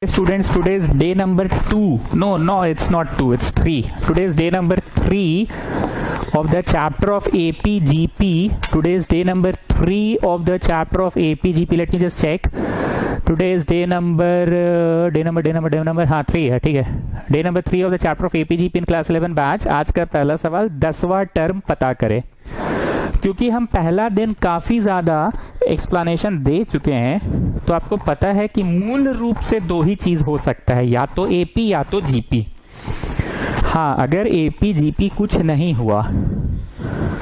Students, today's day number 2. No, it's not 2, it's 3. Today's day number 3 of the chapter of APGP. Today's day number 3 of the chapter of APGP. Let me just check. Today's day number 3 है, ठीक है. Day number 3 of the chapter of APGP in class 11 batch. आज का पहला सवाल 10वां term पता करें. क्योंकि हम पहला दिन काफी ज्यादा एक्सप्लेनेशन दे चुके हैं, तो आपको पता है कि मूल रूप से दो ही चीज हो सकता है, या तो एपी या तो जीपी. हाँ, अगर एपी जीपी कुछ नहीं हुआ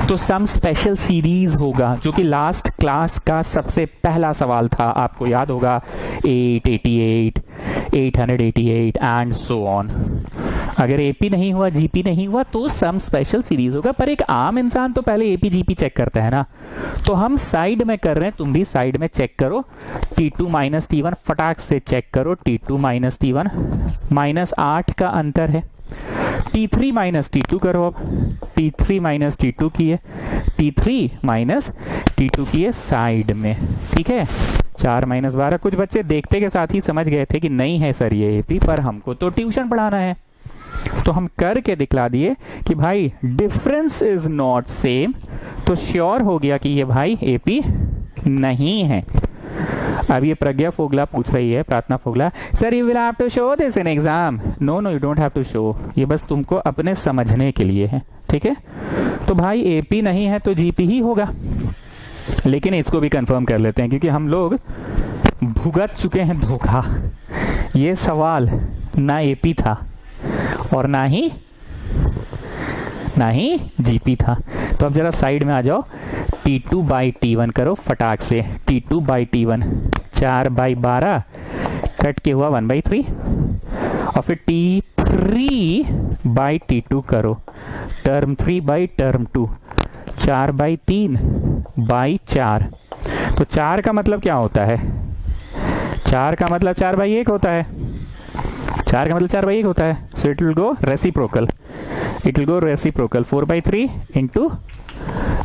तो सम स्पेशल सीरीज होगा, जो कि लास्ट क्लास का सबसे पहला सवाल था. आपको याद होगा 888, 888 एंड सो ऑन. अगर एपी नहीं हुआ, जीपी नहीं हुआ, तो सम स्पेशल सीरीज होगा. पर एक आम इंसान तो पहले एपी जीपी चेक करता है ना. तो हम साइड में कर रहे हैं, तुम भी साइड में चेक करो. T2 माइनस T1 फटाक से चेक करो. T2 माइनस T1 -8 का अंतर है. T3 माइनस T2 करो. अब T3 माइनस T2 की है, T3 माइनस T2 की है साइड में. ठीक है, 4 - 12. कुछ बच्चे देखते के साथ ही समझ गए थे कि नहीं है सर ये एपी, पर हमको तो ट्यूशन पढ़ाना है, तो हम करके दिखला दिए कि भाई डिफरेंस इज नॉट सेम. तो श्योर हो गया कि ये भाई एपी नहीं है. अब ये प्रज्ञा फोगला पूछ रही है, Prarthana Fogla, sir you will have to show this in exam. No, you don't have to show. ये बस तुमको अपने समझने के लिए है. ठीक है, तो भाई एपी नहीं है तो जीपी ही होगा. लेकिन इसको भी कंफर्म कर लेते हैं, क्योंकि हम लोग भुगत चुके हैं धोखा. ये सवाल ना एपी था और ना ही जीपी था. तो अब जरा साइड में आ जाओ. T2 बाई T1 करो फटाक से. T2 बाई T1 4/12 कट के हुआ 1/3. और फिर T3 बाई T2 करो. Term 3 by term 2 4/3/4. तो 4 का मतलब क्या होता है? 4 का मतलब 4/1 होता है. 4 का मतलब 4/1 होता है. So it will go reciprocal. 4/3 into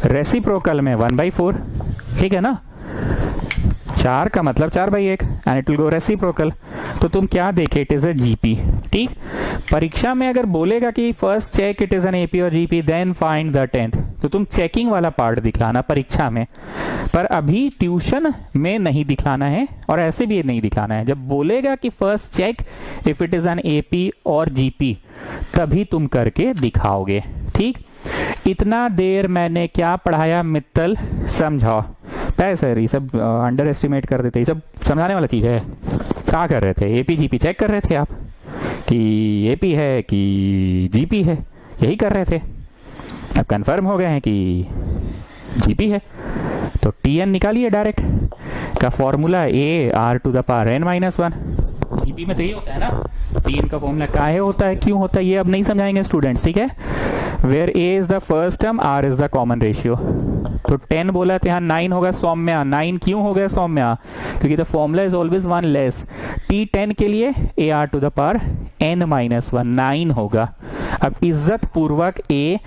reciprocal में 1/4. ठीक है ना. 4 का मतलब 4/1 and it will go reciprocal. तो तुम क्या देखे? It is a GP. ठीक, परीक्षा में अगर बोलेगा कि first check it is an AP और GP then find the 10th, तो तुम चेकिंग वाला पार्ट दिखलाना परीक्षा में. पर अभी ट्यूशन में नहीं दिखलाना है और ऐसे भी नहीं दिखलाना है. जब बोलेगा कि first check if it is an AP और जीपी, तभी तुम करके दिखाओगे. ठीक, इतना देर मैंने क्या पढ़ाया मित्तल, समझाओ. पैसे ये सब अंडर एस्टिमेट कर देते, ये सब समझाने वाला चीज है. क्या कर रहे थे? एपी जीपी चेक कर रहे थे आप कि एपी है कि जीपी है, यही कर रहे थे. अब कंफर्म हो गए हैं कि जीपी है, तो Tn निकालिए डायरेक्ट. का फॉर्मूला AR⁻n-1. जीपी में तो ये होता है ना. Tn का फॉर्मूला काहे होता है, क्यों होता है, ये अब नहीं समझाएंगे स्टूडेंट्स. ठीक है, where A is the first term, R is the common ratio. तो 10 बोला तो यहाँ 9 होगा सौम्या. 9 क्यों हो गया सौम्या? क्योंकि the formula is always 1 less. T10 के लिए AR⁻n-1 9 होगा. अब इज्जत पूर्वक A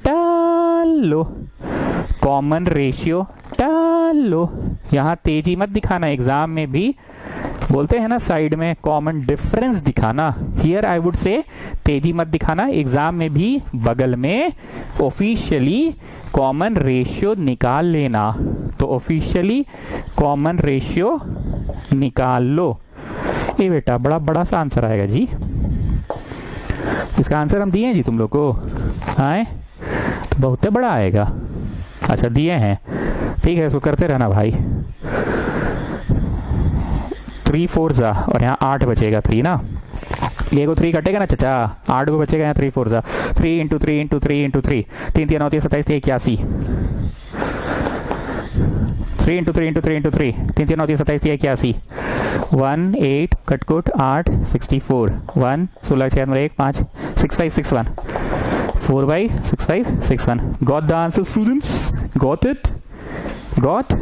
डाल लो, कॉमन रेशियो डाल लो. यहाँ तेजी मत दिखाना, एग्जाम में भी बोलते हैं ना साइड में कॉमन डिफरेंस दिखाना. हियर आई वुड से तेजी मत दिखाना. एग्जाम में भी बगल में ऑफिशियली कॉमन रेशियो निकाल लेना. तो ऑफिशियली कॉमन रेशियो निकाल लो. ये बेटा बड़ा बड़ा सा आंसर आएगा जी. इसका आंसर हम दिए हैं जी तुम लोग को. आए तो बहुत बड़ा आएगा. अच्छा दिए हैं, ठीक है, इसको करते रहना भाई. 3 4 जा और यहाँ 8 बचेगा. 3 ना, ये को 3 कटेगा ना चाचा, 8 को बचेगा यहाँ. 3 4 जा, 3 into 3 into 3 into 3 3 3 9 3 27 81. 3 into 3 into 3 into 3 3 3 9 3 27 81. 1 8 कटकुट 8 64 1 16 6 1 5 6561 4/6561. Got the answer students? Got it? Got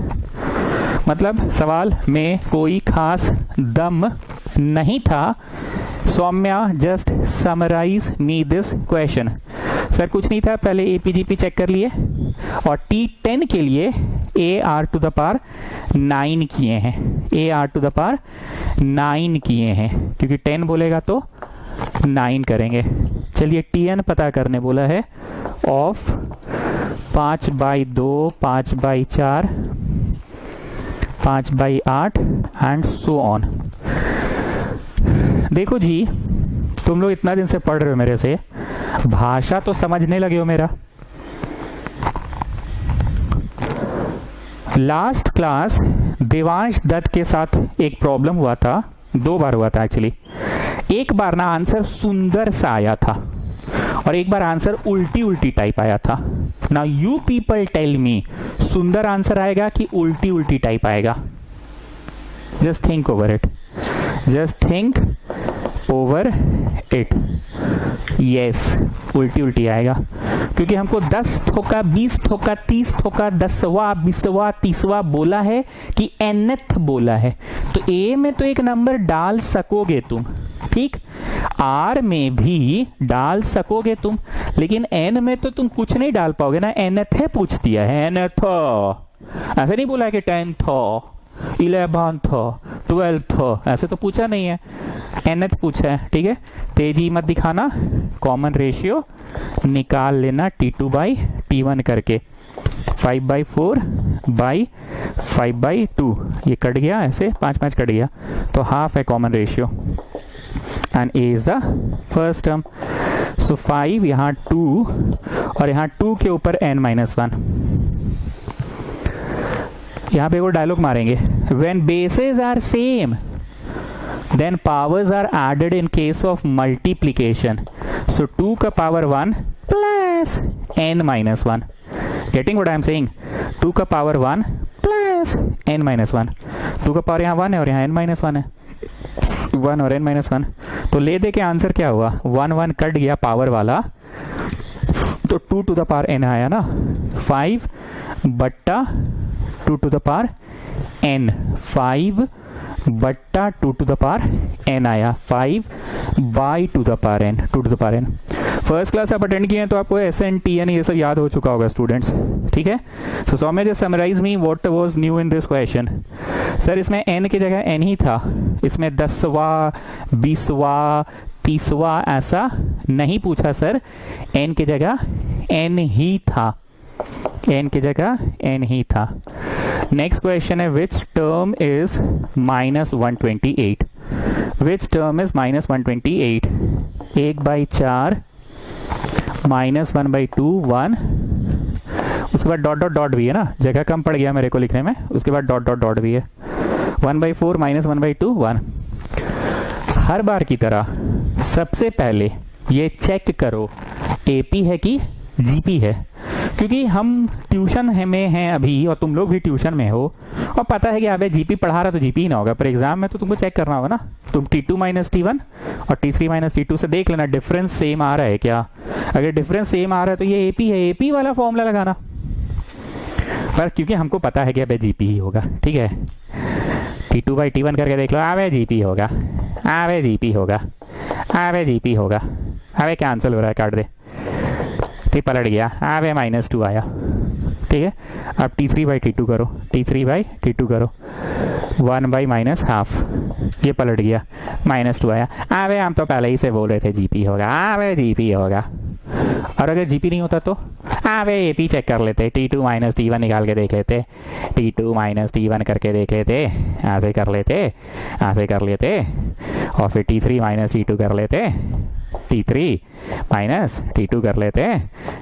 मतलब सवाल में कोई खास दम नहीं था. Saumya just summarise me this question. Sir कुछ नहीं था, पहले एपीजीपी चेक कर लिए और T10 के लिए a r to the power 9 किए हैं, a r to the power 9 किए हैं, क्योंकि 10 बोलेगा तो 9 करेंगे। चलिए Tn पता करने बोला है ऑफ 5/2, 5/4, 5/8 एंड सो ऑन। देखो जी, तुम लोग इतना दिन से पढ़ रहे हो मेरे से, भाषा तो समझने लगे हो मेरा। लास्ट क्लास देवांश दत्त के साथ एक प्रॉब्लम हुआ था, 2 बार हुआ था एक्चुअली। एक बार ना आंसर सुंदर सा आया था और एक बार आंसर उल्टी उल्टी टाइप आया था। Now you people tell me, सुंदर आंसर आएगा कि उल्टी उल्टी टाइप आएगा? Just think over it, just think over it. Yes, उल्टी उल्टी आएगा, क्योंकि हमको 10 ठोका, 20 ठोका, 30 ठोका, 10वां, 20वां, 30वां बोला है कि nth बोला है। तो ए में तो एक नंबर डाल सकोगे तुम, ठीक, आर में भी डाल सकोगे तुम, लेकिन एन में तो तुम कुछ नहीं डाल पाओगे ना। nth पूछ दिया है, nth, ऐसे नहीं बोला है कि 10th, 11th, 12th, ऐसे तो पूछा नहीं है, nth पूछा है, ठीक है। तेजी मत दिखाना, कॉमन रेशियो निकाल लेना T2/T1 करके, 5/4/5/2, ये कट गया, ऐसे 5 कट गया, तो हाफ है common ratio and a is the first term. So 5, यहाँ 2 और यहाँ 2 के ऊपर n-1। यहाँ पे वो डायलॉग मारेंगे, when bases are same then powers are added in case of multiplication, so 2 का power 1 plus n-1, getting what I am saying? 2 का power 1 plus n-1, 2 का पावर यहाँ 1 है और यहाँ n-1 है, 1 और n-1, तो ले दे के आंसर क्या हुआ, 1 कट गया पावर वाला, तो 2 to the power n आया ना, 5/2 to the power n, 5/2 to the power n आया, 5/2 to the power n, 2 to the power n। First class आप अटेंड किए हैं तो आपको SN TN ये सब याद हो चुका होगा स्टूडेंट्स, ठीक है। So Saumya just summarise me what was new in this question. Sir इसमें n की जगह n ही था, इसमें 10वां, 20वां, 30वां ऐसा नहीं पूछा सर, n की जगह n ही था, n की जगह n ही था। नेक्स्ट क्वेश्चन है विच term is -128, which term is -128, 1/4 -1/2 1, उसके बाद डॉट डॉट डॉट भी है ना, जगह कम पड़ गया मेरे को लिखने में, उसके बाद डॉट डॉट डॉट भी है, 1/4 -1/2 1। हर बार की तरह सबसे पहले ये चेक करो AP है कि GP है, क्योंकि हम ट्यूशन में हैं अभी और तुम लोग भी ट्यूशन में हो और पता है कि अबे GP पढ़ा रहा तो GP ही ना होगा, पर एग्जाम में तो तुमको चेक करना होगा ना। तुम T2 - T1 और T3 - T2 से देख लेना डिफरेंस सेम आ रहा है क्या, अगर डिफरेंस सेम आ रहा है तो ये AP है, AP वाला फॉर्मूला लगाना, पर क्योंकि हमको पता है कि अबे GP ही होगा, ठीक है। T2/T1 करके देख लो, अबे GP होगा, अबे GP होगा, अबे GP होगा, अबे कैंसिल हो रहा है, काट दे, ठीक, पलट गया, अबे -2 आया, ठीक है। अब T3/T2 करो, T3/T2 करो, 1/-1/2, ये पलट गया, -2 आया, अबे हम तो पहले ही से बोल रहे थे GP होगा, अबे GP होगा। और अगर GP नहीं होता तो अबे AP चेक कर लेते, T2 - T1 निकाल के देख लेते, T2 - T1 करके देख लेते, ऐसे कर लेते, ऐसे कर लेते, और फिर T3 - T2 कर लेते, T3 - T2 कर लेते,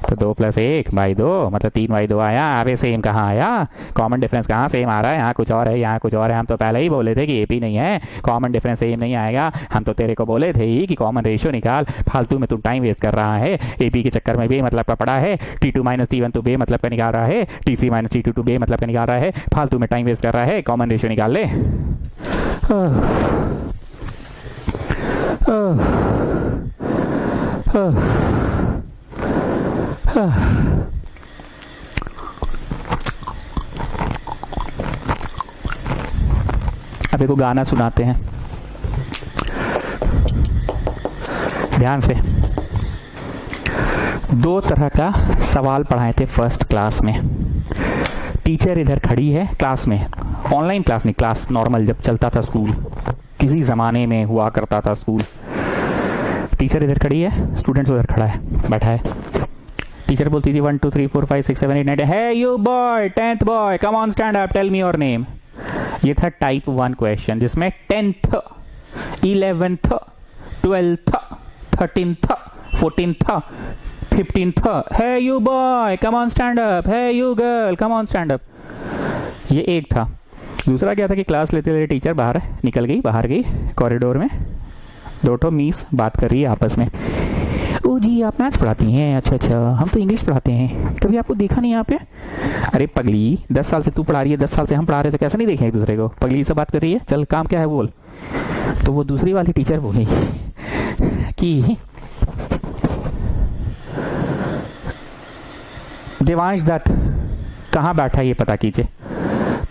तो 2 + 1/2 मतलब 3/2 आया। अबे सेम कहाँ आया, कॉमन डिफरेंस कहाँ सेम आ रहा है, यहाँ कुछ और है, यहाँ कुछ और है। हम तो पहले ही बोले थे कि AP नहीं है, कॉमन डिफरेंस सेम नहीं आएगा। हम तो तेरे को बोले थे ही कि कॉमन रेशियो निकाल, फालतू में तू टाइम वेस्ट कर रहा है, AP के चक्कर में बेमतलब का पड़ा है, T2 - T1 तो बेमतलब का निकाल रहा है, T3 - T2 तो बेमतलब का निकाल रहा है, फालतू में टाइम वेस्ट कर रहा है, कॉमन रेशियो निकाल ले। अब एक गाना सुनाते हैं, ध्यान से। 2 तरह का सवाल पढ़ाए थे फर्स्ट क्लास में, टीचर इधर खड़ी है क्लास में, ऑनलाइन क्लास नहीं, क्लास नॉर्मल जब चलता था स्कूल, किसी ज़माने में हुआ करता था स्कूल। टीचर इधर खड़ी है, स्टूडेंट उधर खड़ा है, बैठा है। टीचर बोलती थी 1 2 3 4 5 6 7 8 9 hey you boy, 10th boy, come on stand up, tell me your name. ये था टाइप 1 क्वेश्चन, जिसमें 10th 11th 12th 13th 14th 15th hey you boy come on stand up, hey you girl come on stand up. ये एक था। दूसरा क्या था कि क्लास लेते लेते टीचर बाहर निकल गई, बाहर गई कॉरिडोर में, दो ठो मीस बात कर रही है आपस में। ओ जी आप मैथ्स पढ़ाती हैं, अच्छा अच्छा, हम तो इंग्लिश पढ़ाते हैं, कभी आपको देखा नहीं यहाँ पे। अरे पगली 10 साल से तू पढ़ा रही है, 10 साल से हम पढ़ा रहे थे, कैसे नहीं देखे एक दूसरे को। पगली से बात कर रही है, चल काम क्या है बोल। तो वो दूसरी वाली टीचर बोली कि देवांश दत्त कहाँ बैठा है ये पता कीजिए।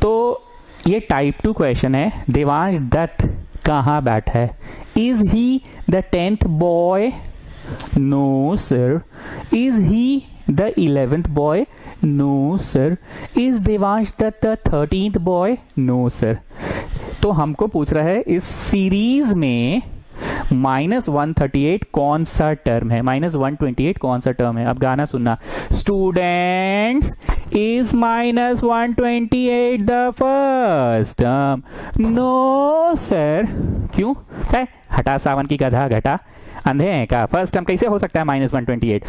तो ये टाइप 2 क्वेश्चन है, देवांश दत्त कहाँ बैठा है। Is he the 10th boy? No sir. Is he the 11th boy? No sir. Is Devansh Dutt the 13th boy? No sir. तो हमको पूछ रहा है इस सीरीज में -138 कौन सा टर्म है, -128 कौन सा टर्म है। अब गाना सुनना। Students, is -128 the first term? No sir. क्यों? हटा सावन की गधा, घटा अंधे हैं क्या। फर्स्ट टर्म कैसे हो सकता है -128?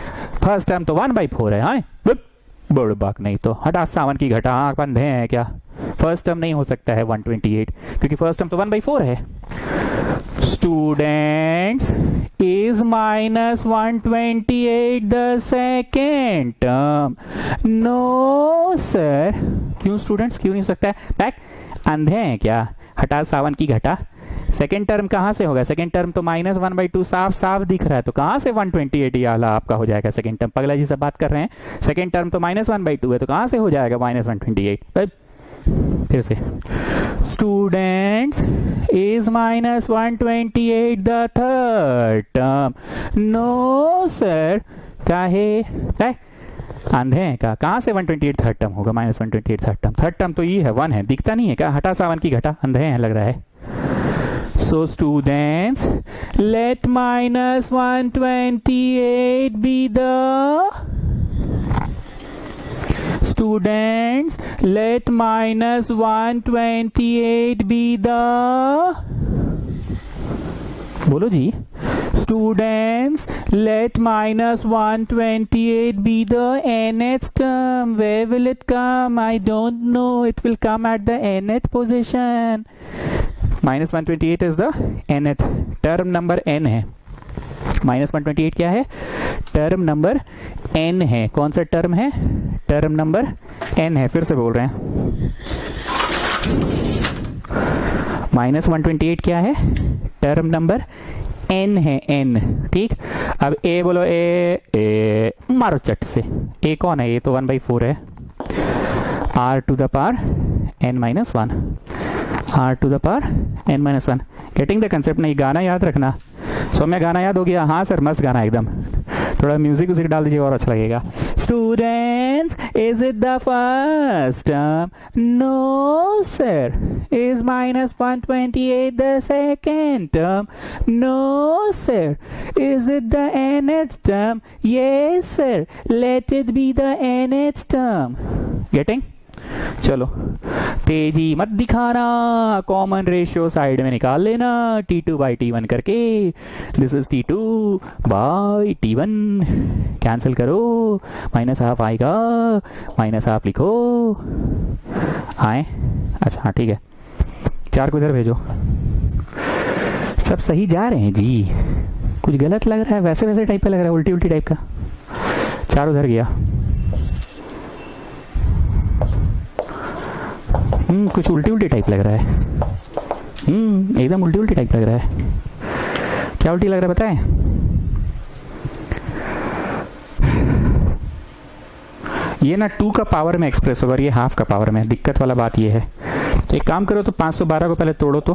फर्स्ट टर्म तो 1/4 है। हाँ बुड़बक, नहीं तो हटा सावन की घटा, आंख अंधे हैं क्या। फर्स्ट टर्म नहीं हो सकता है 128, क्योंकि फर्स्ट टर्म तो 1/4 है। Students, is -128 the second term? No sir. क्यों स्टूडेंट्स, क्यों नहीं हो सकता है। बैक अंधे हैं क्या, हटा सावन की घटा। सेकेंड टर्म कहां से होगा, सेकेंड टर्म तो -1/2 साफ साफ दिख रहा है, तो कहां से 128 ये वाला आपका हो जाएगा सेकेंड टर्म। पगला जी से बात कर रहे हैं, सेकेंड टर्म तो -1/2 है, तो कहां से हो जाएगा -128। फिर से। Students, is -128 the third term? No sir. काहे अंधे हैं क्या, कहां से 128 थर्ड टर्म होगा, -128 थर्ड टर्म। थर्ड टर्म तो ये है 1 है, दिखता नहीं है क्या, हटा सावन की घटा, अंधे हैं लग रहा है। So students, let -128 be the students, let -128 be the, बोलो जी। Students, let -128 be the nth term. Where will it come? I don't know. It will come at the nth position. -128 is the nth term number n है। -128 क्या है, term number n है। कौन सा term है, term number n है। फिर से बोल रहे हैं, -128 क्या है, टर्म नंबर n है, n। ठीक, अब a बोलो, ए मारो चट से। a कौन है, ये तो 1/4 है। r to the power n-1, r to the power n-1। Getting the concept. नहीं, गाना याद रखना। सौम्या गाना याद हो गया। हाँ सर, मस्त गाना एकदम। थोड़ा म्यूजिक उसी डाल दीजिए और अच्छा लगेगा। Students, is it the first term? No sir. Is -128 the second term? No sir. Is it the nth term? Yes sir. Let it be the nth term. Getting? चलो, तेजी मत दिखाना, कॉमन रेशियो साइड में निकाल लेना, T2/T1 करके। This is T2/T1, cancel करो, -12 आएगा, -12 लिखो। आए, अच्छा हाँ ठीक है, 4 को इधर भेजो। सब सही जा रहे हैं जी, कुछ गलत लग रहा है, वैसे वैसे टाइप का लग रहा है, उल्टी उल्टी टाइप का। 4 उधर गया। कुछ उल्टी उल्टी टाइप लग रहा है। एकदम उल्टी उल्टी टाइप लग रहा है। क्या उल्टी लग रहा है बताएं? ये ना 2 का पावर में एक्सप्रेस होगा, ये हाफ का पावर में। दिक्कत वाला बात ये है। तो एक काम करो, तो 512 को पहले तोड़ो, तो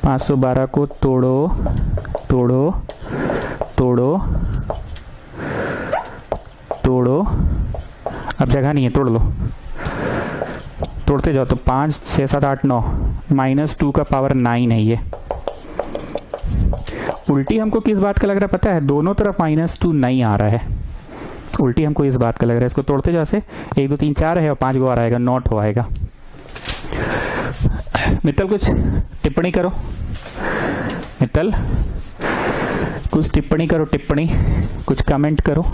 512 को तोड़ो तोड़ो तोड़ो तोड़ो। अब जगह नहीं है, तोड़ लो, तोड़ते जाओ। तो 5 6 7 8 9 -2 का पावर 9 है ये। उल्टी हमको किस बात का लग रहा है पता है? दोनों तरफ -2 नहीं आ रहा है, उल्टी हमको इस बात का लग रहा है। इसको तोड़ते जाओ से 1 2 3 4 है और 5 गो आ रहेगा, नॉट हो आएगा। मित्तल कुछ टिप्पणी करो, मित्तल कुछ टिप्पणी करो, टिप्पणी कुछ कमेंट करो।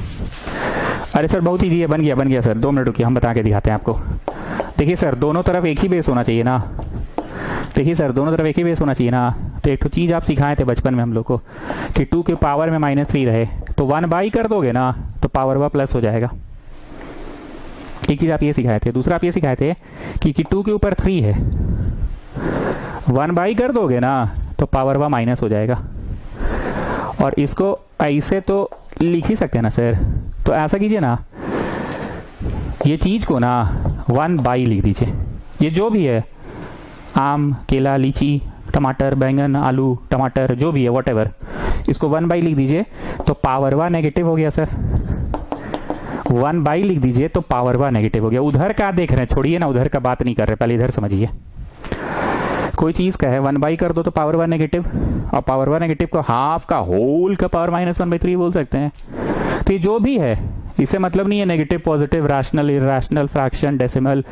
अरे सर बहुत ईजी है, बन गया सर, 2 मिनट रुकिए, हम बता के दिखाते हैं आपको। देखिए सर, दोनों तरफ एक ही बेस होना चाहिए ना। देखिए सर, दोनों तरफ एक ही बेस होना चाहिए ना। तो एक तो चीज़ आप सिखाए थे बचपन में हम लोग को कि 2 के पावर में -3 रहे तो 1/, कर दोगे ना तो पावर वह प्लस हो जाएगा। एक चीज़ आप ये सिखाए थे। दूसरा आप ये सिखाए थे कि 2 के ऊपर 3 है, 1/, कर दोगे ना तो पावर वह माइनस हो जाएगा। और इसको ऐसे तो लिख ही सकते हैं ना सर। तो ऐसा कीजिए ना, ये चीज को ना 1/, लिख दीजिए। ये जो भी है, आम, केला, लीची, टमाटर, बैंगन, आलू, टमाटर, जो भी है व्हाटएवर, इसको 1/, लिख दीजिए तो पावर वह नेगेटिव हो गया सर। 1/, लिख दीजिए तो पावर वह नेगेटिव हो गया। उधर का देख रहे हैं, छोड़िए ना, उधर का बात नहीं कर रहे, पहले इधर समझिए। कोई चीज का है 1/, कर दो तो पावर वह नेगेटिव, और पावर वह नेगेटिव को हाफ का होल का पावर -1/3 बोल सकते हैं। तो ये जो भी है, इससे मतलब नहीं है negative, positive, rational, irrational, fraction, decimal,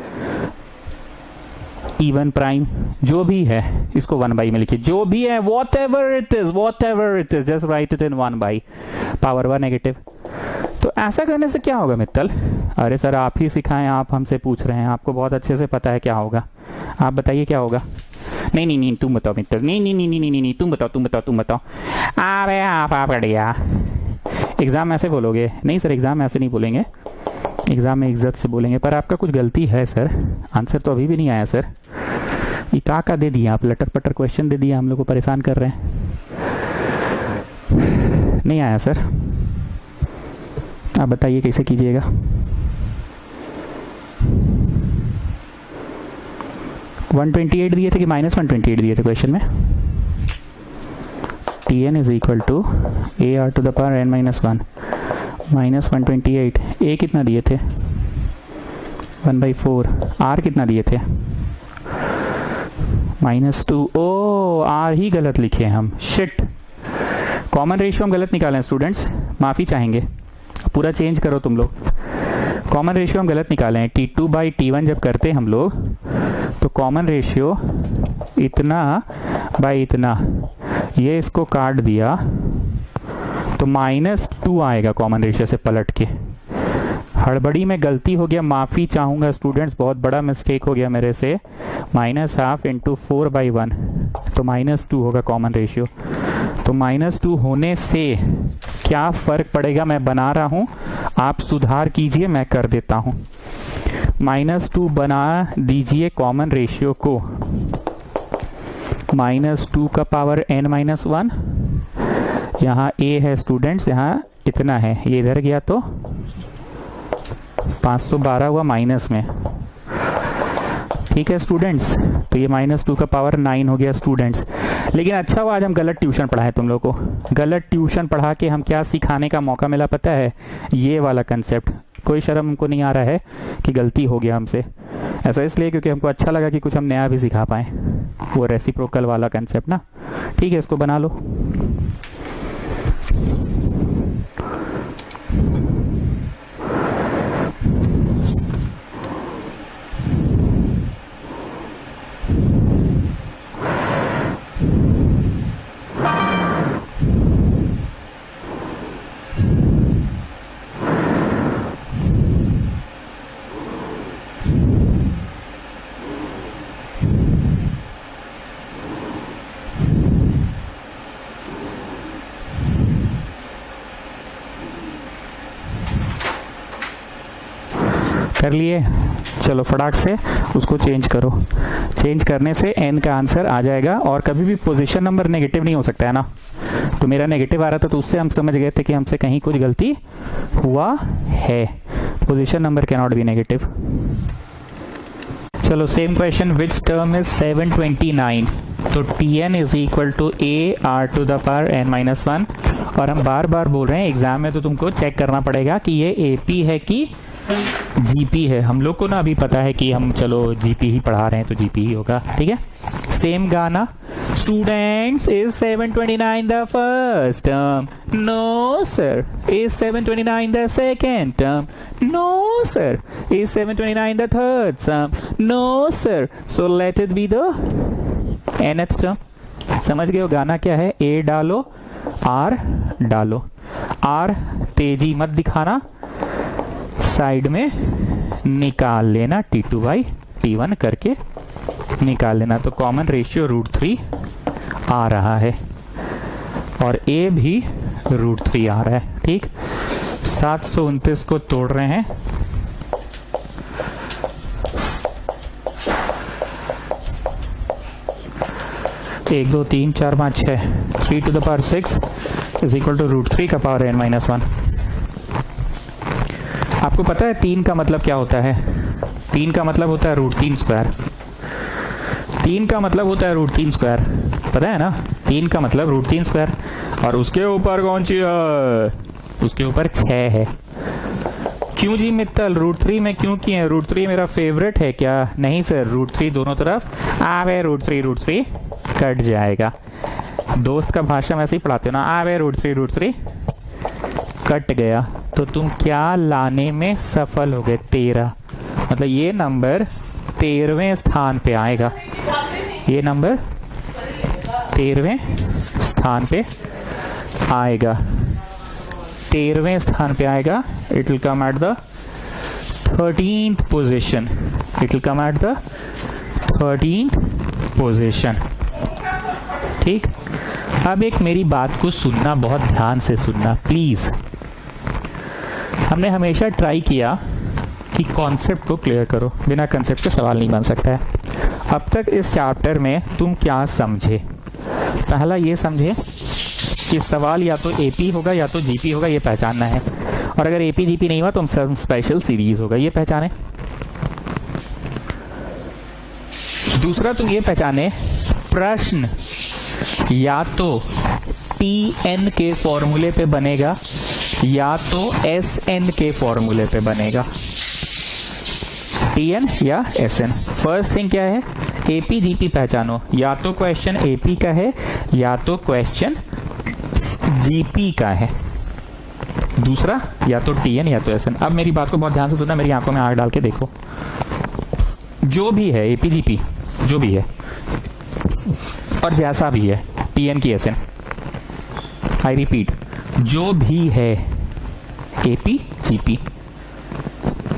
even, prime, जो भी है इसको 1/, में लिखिए। जो भी है whatever it is, just write it in 1/, power वह नेगेटिव। तो ऐसा करने से क्या होगा मित्तल? अरे सर आप ही सिखाएं, आप हमसे पूछ रहे हैं, आपको बहुत अच्छे से पता है क्या होगा। आप बताइए क्या होगा। नहीं तुम बताओ मित्तल, नहीं तुम बताओ। अरे आप बढ़िया। एग्जाम ऐसे बोलोगे? नहीं सर, एग्जाम ऐसे नहीं बोलेंगे, एग्जाम में इज्जत से बोलेंगे। पर आपका कुछ गलती है सर, आंसर तो अभी भी नहीं आया सर। ये का दे दिया आप, लटर पटर क्वेश्चन दे दिया, हम लोग को परेशान कर रहे हैं। नहीं आया सर, आप बताइए कैसे कीजिएगा। $128 दिए थे कि -128 दिए थे क्वेश्चन में? Tn is equal to AR to the power n minus 1 -128। A कितना दिए थे? 1/4। R कितना दिए थे? -2। ओ R ही गलत लिखे हम, शिट। कॉमन रेशियो हम गलत निकाले स्टूडेंट्स, माफी चाहेंगे, पूरा चेंज करो तुम लोग। कॉमन रेशियो हम गलत निकाले हैं। T2/T1 जब करते हैं हम लोग तो कॉमन रेशियो इतना बाई इतना, ये इसको काट दिया तो -2 आएगा कॉमन रेशियो से पलट के। हड़बड़ी में गलती हो गया, माफी चाहूंगा स्टूडेंट्स, बहुत बड़ा मिस्टेक हो गया मेरे से। -12 × 4/1 तो -2 होगा कॉमन रेशियो। तो -2 होने से क्या फर्क पड़ेगा मैं बना रहा हूं, आप सुधार कीजिए, मैं कर देता हूं। -2 बना दीजिए कॉमन रेशियो को, -2 का पावर n-1। यहाँ a है स्टूडेंट्स, यहाँ इतना है, ये इधर गया तो 512 हुआ माइनस में। ठीक है स्टूडेंट्स, तो ये -2 का पावर 9 हो गया स्टूडेंट्स। लेकिन अच्छा हुआ आज हम गलत ट्यूशन पढ़ाए तुम लोग को। गलत ट्यूशन पढ़ा के हम क्या सिखाने का मौका मिला पता है? ये वाला कंसेप्ट। कोई शर्म हमको नहीं आ रहा है कि गलती हो गया हमसे। ऐसा इसलिए क्योंकि हमको अच्छा लगा कि कुछ हम नया भी सिखा पाए, वो रेसिप्रोकल वाला कंसेप्ट ना। ठीक है, इसको बना लो। कर लिए, चलो फटाक से उसको चेंज करो। चेंज करने से n का आंसर आ जाएगा। और कभी भी पोजीशन नंबर नेगेटिव नहीं हो सकता है ना। तो मेरा नेगेटिव आ रहा था तो उससे हम समझ गए थे कि हमसे कहीं कुछ गलती हुआ है। Position number can not be negative. चलो same question, which term is 729? तो Tn is equal to AR to the power n-1। और हम बार बार बोल रहे हैं एग्जाम में तो तुमको चेक करना पड़ेगा कि ये AP है कि जीपी है। हम लोग को ना अभी पता है कि हम चलो जीपी ही पढ़ा रहे हैं तो जीपी ही होगा, ठीक है। सेम गाना, students is 729 the first term, no sir. Is 729 the second term, no sir. Is 729 the third term, no sir. So let it be the nth term. समझ गए हो गाना क्या है? ए डालो, आर डालो, आर तेजी मत दिखाना, साइड में निकाल लेना, T2 बाई T1 करके निकाल लेना। तो कॉमन रेशियो √3 आ रहा है और ए भी √3 आ रहा है, ठीक। 729 को तोड़ रहे हैं, एक दो तीन चार पाँच 6, 3 to the power 6 is equal to √3 का पावर n-1। आपको पता है 3 का मतलब क्या होता है? 3 का मतलब होता है √3 स्क्वायर। 3 का मतलब होता है √3 स्क्वायर, पता है ना? 3 का मतलब √3 स्क्वायर। और उसके ऊपर कौन सी है? उसके ऊपर 6 है। क्यों जी मित्तल, √3 में क्यों किए? √3 मेरा फेवरेट है क्या? नहीं सर, √3 दोनों तरफ आवे, √3 कट जाएगा। दोस्त का भाषा में ऐसे ही पढ़ाते हो ना, आवे √3 कट गया। तो तुम क्या लाने में सफल हो गए? 13। मतलब ये नंबर 13वें स्थान पे आएगा। ये नंबर 13वें स्थान पे आएगा, 13वें स्थान पे आएगा। It will come at the 13th position. It will come at the 13th position, ठीक। अब एक मेरी बात को सुनना, बहुत ध्यान से सुनना प्लीज। हमने हमेशा ट्राई किया कि कॉन्सेप्ट को क्लियर करो, बिना कॉन्सेप्ट के सवाल नहीं बन सकता है। अब तक इस चैप्टर में तुम क्या समझे? पहला ये समझे कि सवाल या तो एपी होगा या तो जीपी होगा, ये पहचानना है। और अगर एपी जीपी नहीं हुआ तो स्पेशल सीरीज होगा, ये पहचाने। दूसरा तुम ये पहचाने, प्रश्न या तो टीएन के फॉर्मूले पे बनेगा या तो एसएन के फॉर्मूले पे बनेगा, टीएन या एसएन। फर्स्ट थिंग क्या है? एपी जीपी पहचानो, या तो क्वेश्चन एपी का है या तो क्वेश्चन जीपी का है। दूसरा या तो टीएन या तो एसएन। अब मेरी बात को बहुत ध्यान से सुनना, मेरी आंखों में आंख डाल के देखो। जो भी है एपी जीपी, जो भी है और जैसा भी है, टीएन की एसएन, आई रिपीट, जो भी है एपी जीपी,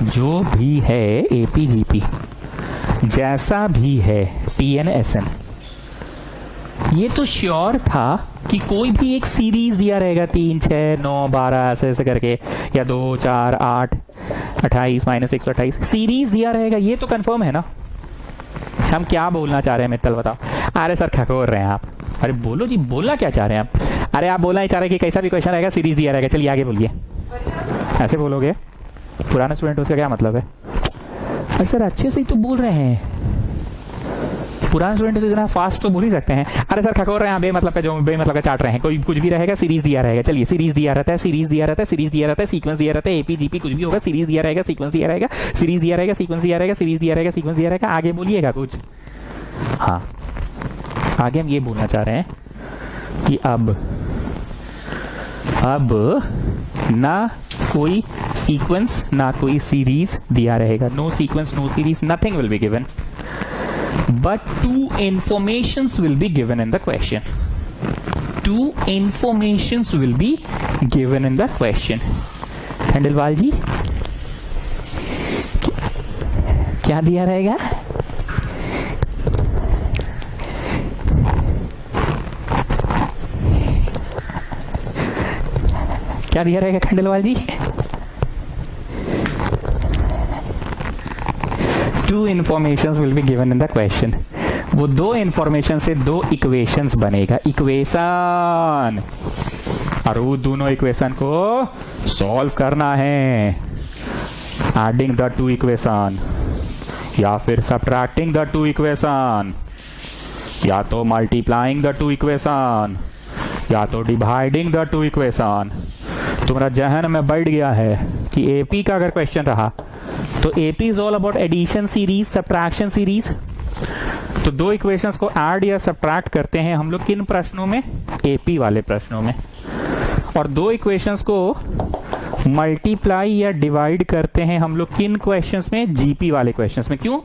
जो भी है एपी जीपी, जैसा भी है टीएन एसएन। ये तो श्योर था कि कोई भी एक सीरीज दिया रहेगा, 3 6 9 12 ऐसे ऐसे करके, या 2 4 8 28 -128 सीरीज दिया रहेगा, ये तो कंफर्म है ना। हम क्या बोलना चाह रहे हैं मित्तल बताओ? अरे सर खकोर रहे हैं आप। अरे बोलो जी, बोलना क्या चाह रहे हैं आप? अरे आप बोलना ही चाह रहे हैं कि कैसा भी क्वेश्चन रहेगा सीरीज दिया रहेगा, चलिए आगे बोलिए। ऐसे बोलोगे? पुराने स्टूडेंट, उसका क्या मतलब है? अरे सर अच्छे से ही तो बोल रहे हैं, पुराने स्टूडेंट इतना फास्ट तो बोल ही सकते हैं। अरे सर खकोर रहे हैं, बेमतलब का जो बेमतलब का चाट रहे हैं। कोई कुछ भी रहेगा, सीरीज दिया रहेगा। चलिए सीरीज दिया रहता है, सीरीज दिया रहता है, सीरीज दिया रहता है, सीक्वेंस दिया रहता है, एपी जीपी कुछ भी होगा, सीरीज दिया रहेगा, सीक्वेंस दिया रहेगा, सीरीज दिया रहेगा, सीक्वेंस दिया रहेगा, सीरीज दिया रहेगा, सीक्वेंस दिया रहेगा। आगे बोलिएगा कुछ। हाँ, आगे हम ये बोलना चाह रहे हैं कि अब ना कोई सीक्वेंस ना कोई सीरीज दिया रहेगा। No sequence, no series, nothing will be given, but 2 informations will be given in the question. 2 informations will be given in the question. Khandelwal ji, क्या दिया रहेगा? क्या दिया रहेगा खंडेलवाल जी? 2 informations will be given in the question. वो 2 information से 2 equations बनेगा, equation, और वो दोनों इक्वेशन को सॉल्व करना है। एडिंग द 2 इक्वेशन या फिर सब्ट्रैक्टिंग द 2 इक्वेशन, या तो मल्टीप्लाइंग द 2 इक्वेशन, या तो डिवाइडिंग द 2 इक्वेशन। तुम्हारा जहन में बैठ गया है कि एपी का अगर क्वेश्चन रहा तो AP is all about addition series, subtraction series. तो दो इक्वेशंस को ऐड या सब्ट्रैक्ट करते हैं हम लोग किन प्रश्नों में? एपी वाले प्रश्नों में। और दो इक्वेशंस को मल्टीप्लाई या डिवाइड करते हैं हम लोग किन क्वेश्चंस में? जीपी वाले क्वेश्चंस में। क्यों?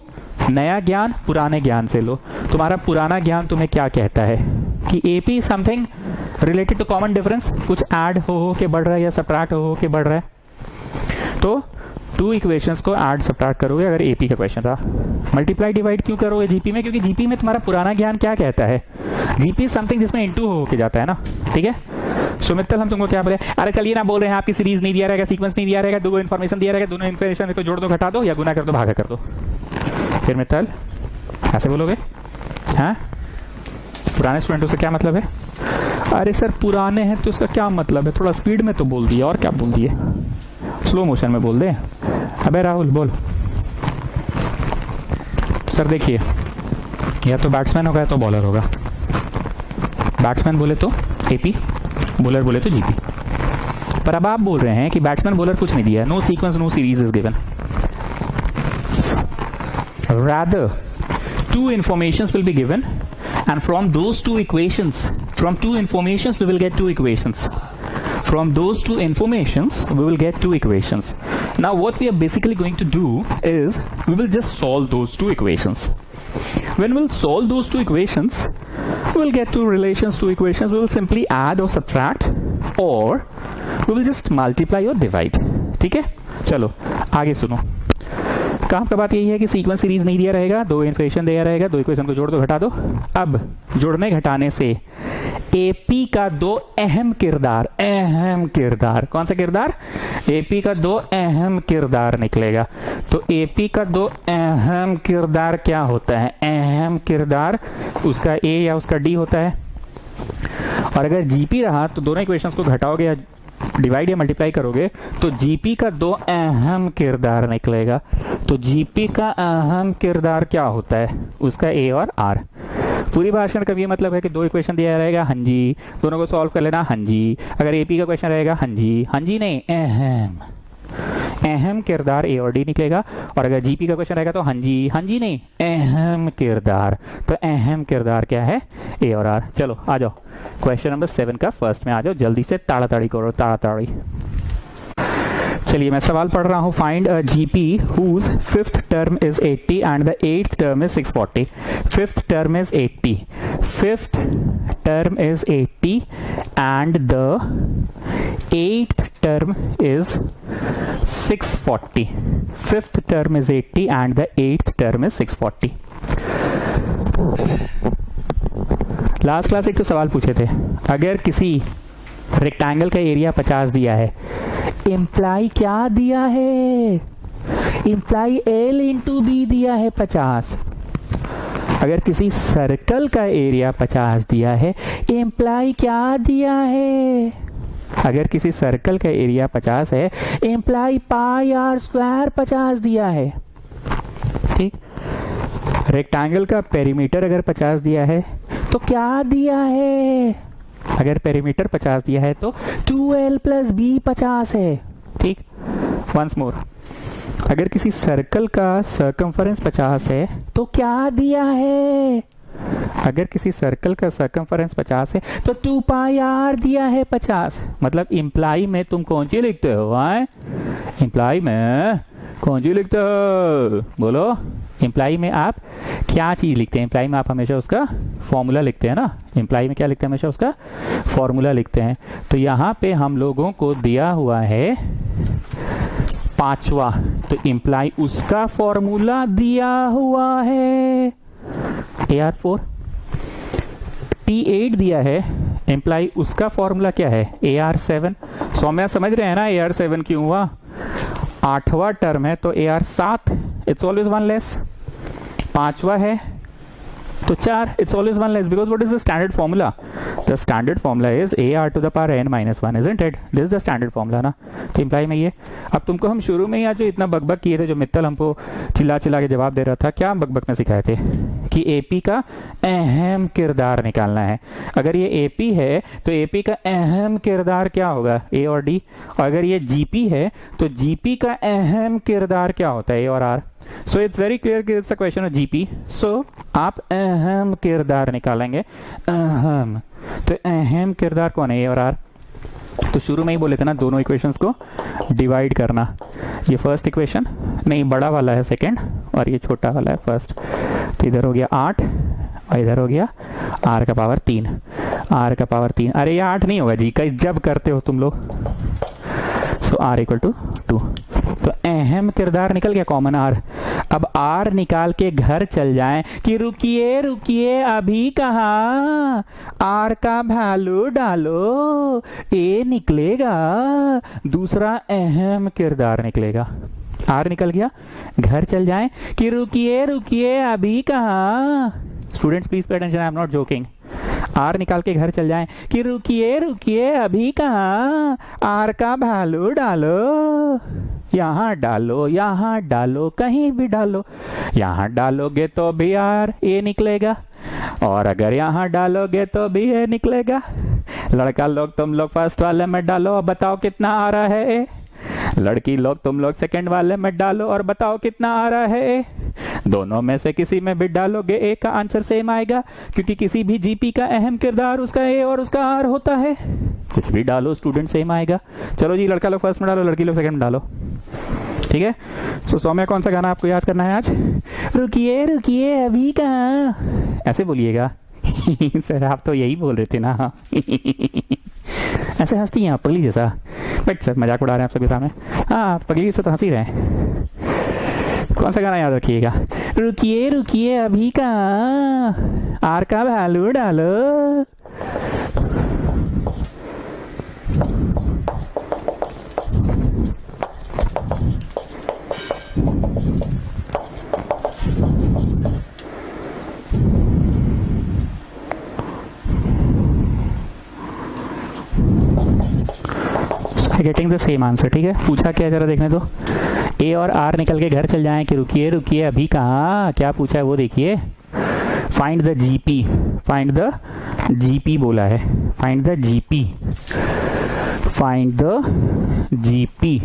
नया ज्ञान पुराने ज्ञान से लो। तुम्हारा पुराना ज्ञान तुम्हें क्या कहता है कि AP something related to common difference, कुछ ऐड हो के बढ़ रहा है या सब्ट्रैक्ट हो के बढ़ रहा है। तो टू इक्वेशंस को ऐड सब्ट्रैक्ट करोगे अगर एपी का क्वेश्चन रहा। मल्टीप्लाई डिवाइड क्यों करोगे जीपी में? क्योंकि जीपी में तुम्हारा पुराना ज्ञान क्या कहता है? जीपी समथिंग जिसमें इनटू हो के जाता है ना, ठीक है। सुमित्तल हम तुमको क्या बोले? अरे चलिए ना, बोल रहे हैं आपकी सीरीज नहीं दिया रहेगा, सीक्वेंस नहीं दिया रहेगा, दो इन्फॉर्मेशन दिया रहेगा, दोनों इन्फॉर्मेशन में तो जोड़ दो, घटा दो, या गुना कर दो, भागा कर दो। फिर मित्तल ऐसे बोलोगे? हाँ, पुराने स्टूडेंटों से क्या मतलब है? अरे सर पुराने हैं तो उसका क्या मतलब है? थोड़ा स्पीड में तो बोल दिए, और क्या बोल दिए? स्लो मोशन में बोल दे। अबे राहुल बोल। सर देखिए, या तो बैट्समैन होगा या तो बॉलर होगा। बैट्समैन बोले तो एपी, बॉलर बोले तो जीपी। पर अब आप बोल रहे हैं कि बैट्समैन बॉलर कुछ नहीं दिया, no sequence no series is given. Rather, two informations will be given, and from those two equations, from two informations we will get two equations. From those two informations we will get two equations. Now what we are basically going to do is we will just solve those two equations. When we'll solve those two equations, we will get two relations, two equations. We will simply add or subtract, or we will just multiply or divide. ठीक है? चलो आगे सुनो। काम का बात यही है कि सीक्वेंस सीरीज नहीं दिया रहेगा, दो इक्वेशन दिया रहेगा, दो इक्वेशन को जोड़ दो, घटा दो। अब जोड़ने घटाने से एपी का दो अहम किरदार, कौन सा किरदार? एपी का दो अहम किरदार निकलेगा। तो एपी का दो अहम किरदार क्या होता है? अहम किरदार उसका ए या उसका डी होता है। और अगर जीपी रहा तो दोनों इक्वेशंस को घटाओगे या डिवाइड या मल्टीप्लाई करोगे तो जीपी का दो अहम किरदार निकलेगा। तो जीपी का अहम किरदार क्या होता है? उसका ए और आर। पूरी भाषण का ये मतलब है कि दो इक्वेशन दिया रहेगा, हाँ जी, दोनों को सॉल्व कर लेना, हाँ जी। अगर एपी का क्वेश्चन रहेगा, हाँ जी नहीं, अहम किरदार ए और डी निकलेगा। और अगर जीपी का क्वेश्चन रहेगा तो हाँ जी नहीं, अहम किरदार। तो अहम किरदार क्या है? ए और आर। चलो आ जाओ क्वेश्चन नंबर 7 का फर्स्ट में आ जाओ, जल्दी से ताड़ाताड़ी करो, ताड़ाताड़ी। चलिए मैं सवाल पढ़ रहा हूं। Find a GP whose fifth term is 80 and the eighth term is 640। Fifth term is 80, fifth term is 80 and the eighth term is 640। Fifth term is 80 and the eighth term is 640। Last class एक तो सवाल पूछे थे, अगर किसी rectangle का area 50 दिया है, इम्प्लाई क्या दिया है? इम्प्लाई एल इंटू बी दिया है 50। अगर किसी सर्कल का एरिया 50 दिया है, इम्प्लाई क्या दिया है? अगर किसी सर्कल का एरिया 50 है, इम्प्लाई पाई आर स्क्वायर 50 दिया है। ठीक। रेक्टेंगल का पेरीमीटर अगर 50 दिया है तो क्या दिया है? अगर पेरीमीटर 50 दिया है तो 2l प्लस बी 50 है। ठीक। वंस मोर, अगर किसी सर्कल का सर्कमफरेंस 50 है तो क्या दिया है? अगर किसी सर्कल का सर्कमफरेंस 50 है तो 2 पाई आर दिया है 50। मतलब इम्प्लाई में तुम कौन सी लिखते हो? इम्प्लाई में कौन सी लिखते हो? बोलो। इम्प्लाई में आप क्या चीज लिखते हैं? इम्प्लाई में आप हमेशा उसका फॉर्मूला लिखते हैं ना। इम्प्लाई में क्या लिखते हैं? हमेशा उसका फॉर्मूला लिखते हैं। तो यहाँ पे हम लोगों को दिया हुआ है 5वां, तो इम्प्लाई उसका फॉर्मूला दिया हुआ है AR4। T8 दिया है, इम्प्लाई उसका फॉर्मूला क्या है? AR7। सौम्या समझ रहे हैं ना AR7 क्यों हुआ? 8वां टर्म है तो AR7, इट्स ऑलवेज 1 लेस। 5वां है तो 4, it's always 1 less, because what is the standard formula? The standard formula is AR to the power n-1, isn't it? This is the standard formula ना। तो imply में ये, अब तुमको हम शुरू में ही आज जो इतना बकबक किए थे, जो मित्तल हमको चिल्ला चिल्ला के जवाब दे रहा था, क्या बकबक में सिखाए थे कि एपी का अहम किरदार निकालना है। अगर ये एपी है तो एपी का अहम किरदार क्या होगा, ए और डी। और अगर ये जीपी है तो जीपी का अहम किरदार क्या होता है, ए और R. So it's very clear कि it's a question of GP. So आप अहम किरदार निकालेंगे, अहम। तो अहम किरदार कौन है, ए और आर। तो शुरू में ही बोले थे ना दोनों इक्वेशंस को डिवाइड करना। ये फर्स्ट इक्वेशन नहीं, बड़ा वाला है सेकंड और ये छोटा वाला है फर्स्ट। तो इधर हो गया 8 और इधर हो गया r का पावर 3, r का पावर 3। अरे ये 8 नहीं होगा जी, कई जब करते हो तुम लोग। सो r इक्वल टू 2। तो अहम किरदार निकल गया कॉमन r। अब r निकाल के घर चल जाएं कि रुकिए रुकिए अभी कहाँ, r का वैल्यू डालो, a निकलेगा, दूसरा अहम किरदार निकलेगा। r निकल गया, घर चल जाएं कि रुकिए रुकिए अभी कहाँ। Students please pay attention, I am not joking. R निकाल के घर चल जाएं कि रुकिए रुकिए अभी कहाँ, आर का वैल्यू डालो, यहाँ डालो यहाँ डालो कहीं भी डालो, यहाँ डालोगे तो भी आर ए निकलेगा और अगर यहाँ डालोगे तो भी ए निकलेगा। लड़का लोग तुम लोग फर्स्ट वाले में डालो और बताओ कितना आ रहा है ए। लड़की लोग तुम लोग सेकंड वाले में डालो और बताओ कितना आ रहा है ए। दोनों में से किसी में भी डालोगे ए का आंसर सेम आएगा, क्योंकि किसी भी जीपी का अहम किरदार उसका ए और उसका आर होता है। कुछ भी डालो स्टूडेंट सेम आएगा। चलो जी, लड़का लोग फर्स्ट में डालो, लड़की लोग सेकंड में डालो, ठीक है। तो सौम्या कौन सा गाना आपको याद करना है आज, रुकिए रुकिए अभी कहाँ, ऐसे बोलिएगा। सर आप तो यही बोल रहे थे ना। ऐसे हंसती हैं आप पगली जैसा। बट सर मजाक उड़ा रहे हैं आप सबके सामने। हाँ पगली से तो हंसी रहे। कौन सा गाना याद रखिएगा, रुकिए रुकिए अभी कहाँ, आर का वैल्यू डालो। गेटिंग द सेम आंसर, ठीक है। पूछा क्या जरा देखने दो, ए और आर निकल के घर चल जाएं कि रुकिए रुकिए अभी कहाँ, क्या पूछा है वो देखिए। Find the GP, find the GP बोला है, find the GP, find the GP.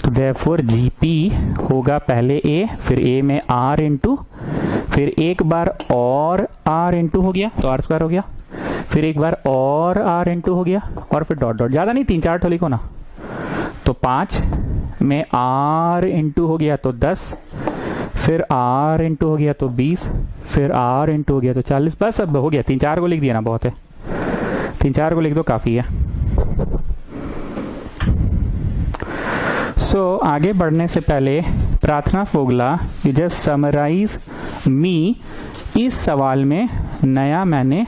तो देयरफॉर जीपी होगा पहले ए, फिर ए में आर इंटू, फिर एक बार और आर इंटू हो गया तो आर स्क्वायर हो गया, फिर एक बार और आर इंटू हो गया और फिर डॉट डॉट, ज्यादा नहीं 3-4 ठो लिखो ना। तो 5 में आर इंटू हो गया तो 10, फिर आर इंटू हो गया तो 20, फिर आर इंटू हो गया तो 40। बस अब हो गया, 3-4 को लिख दिया ना, बहुत है, 3-4 को लिख दो काफी है। सो आगे बढ़ने से पहले प्रार्थना फोगला, यू जस्ट समराइज मी, इस सवाल में नया मैंने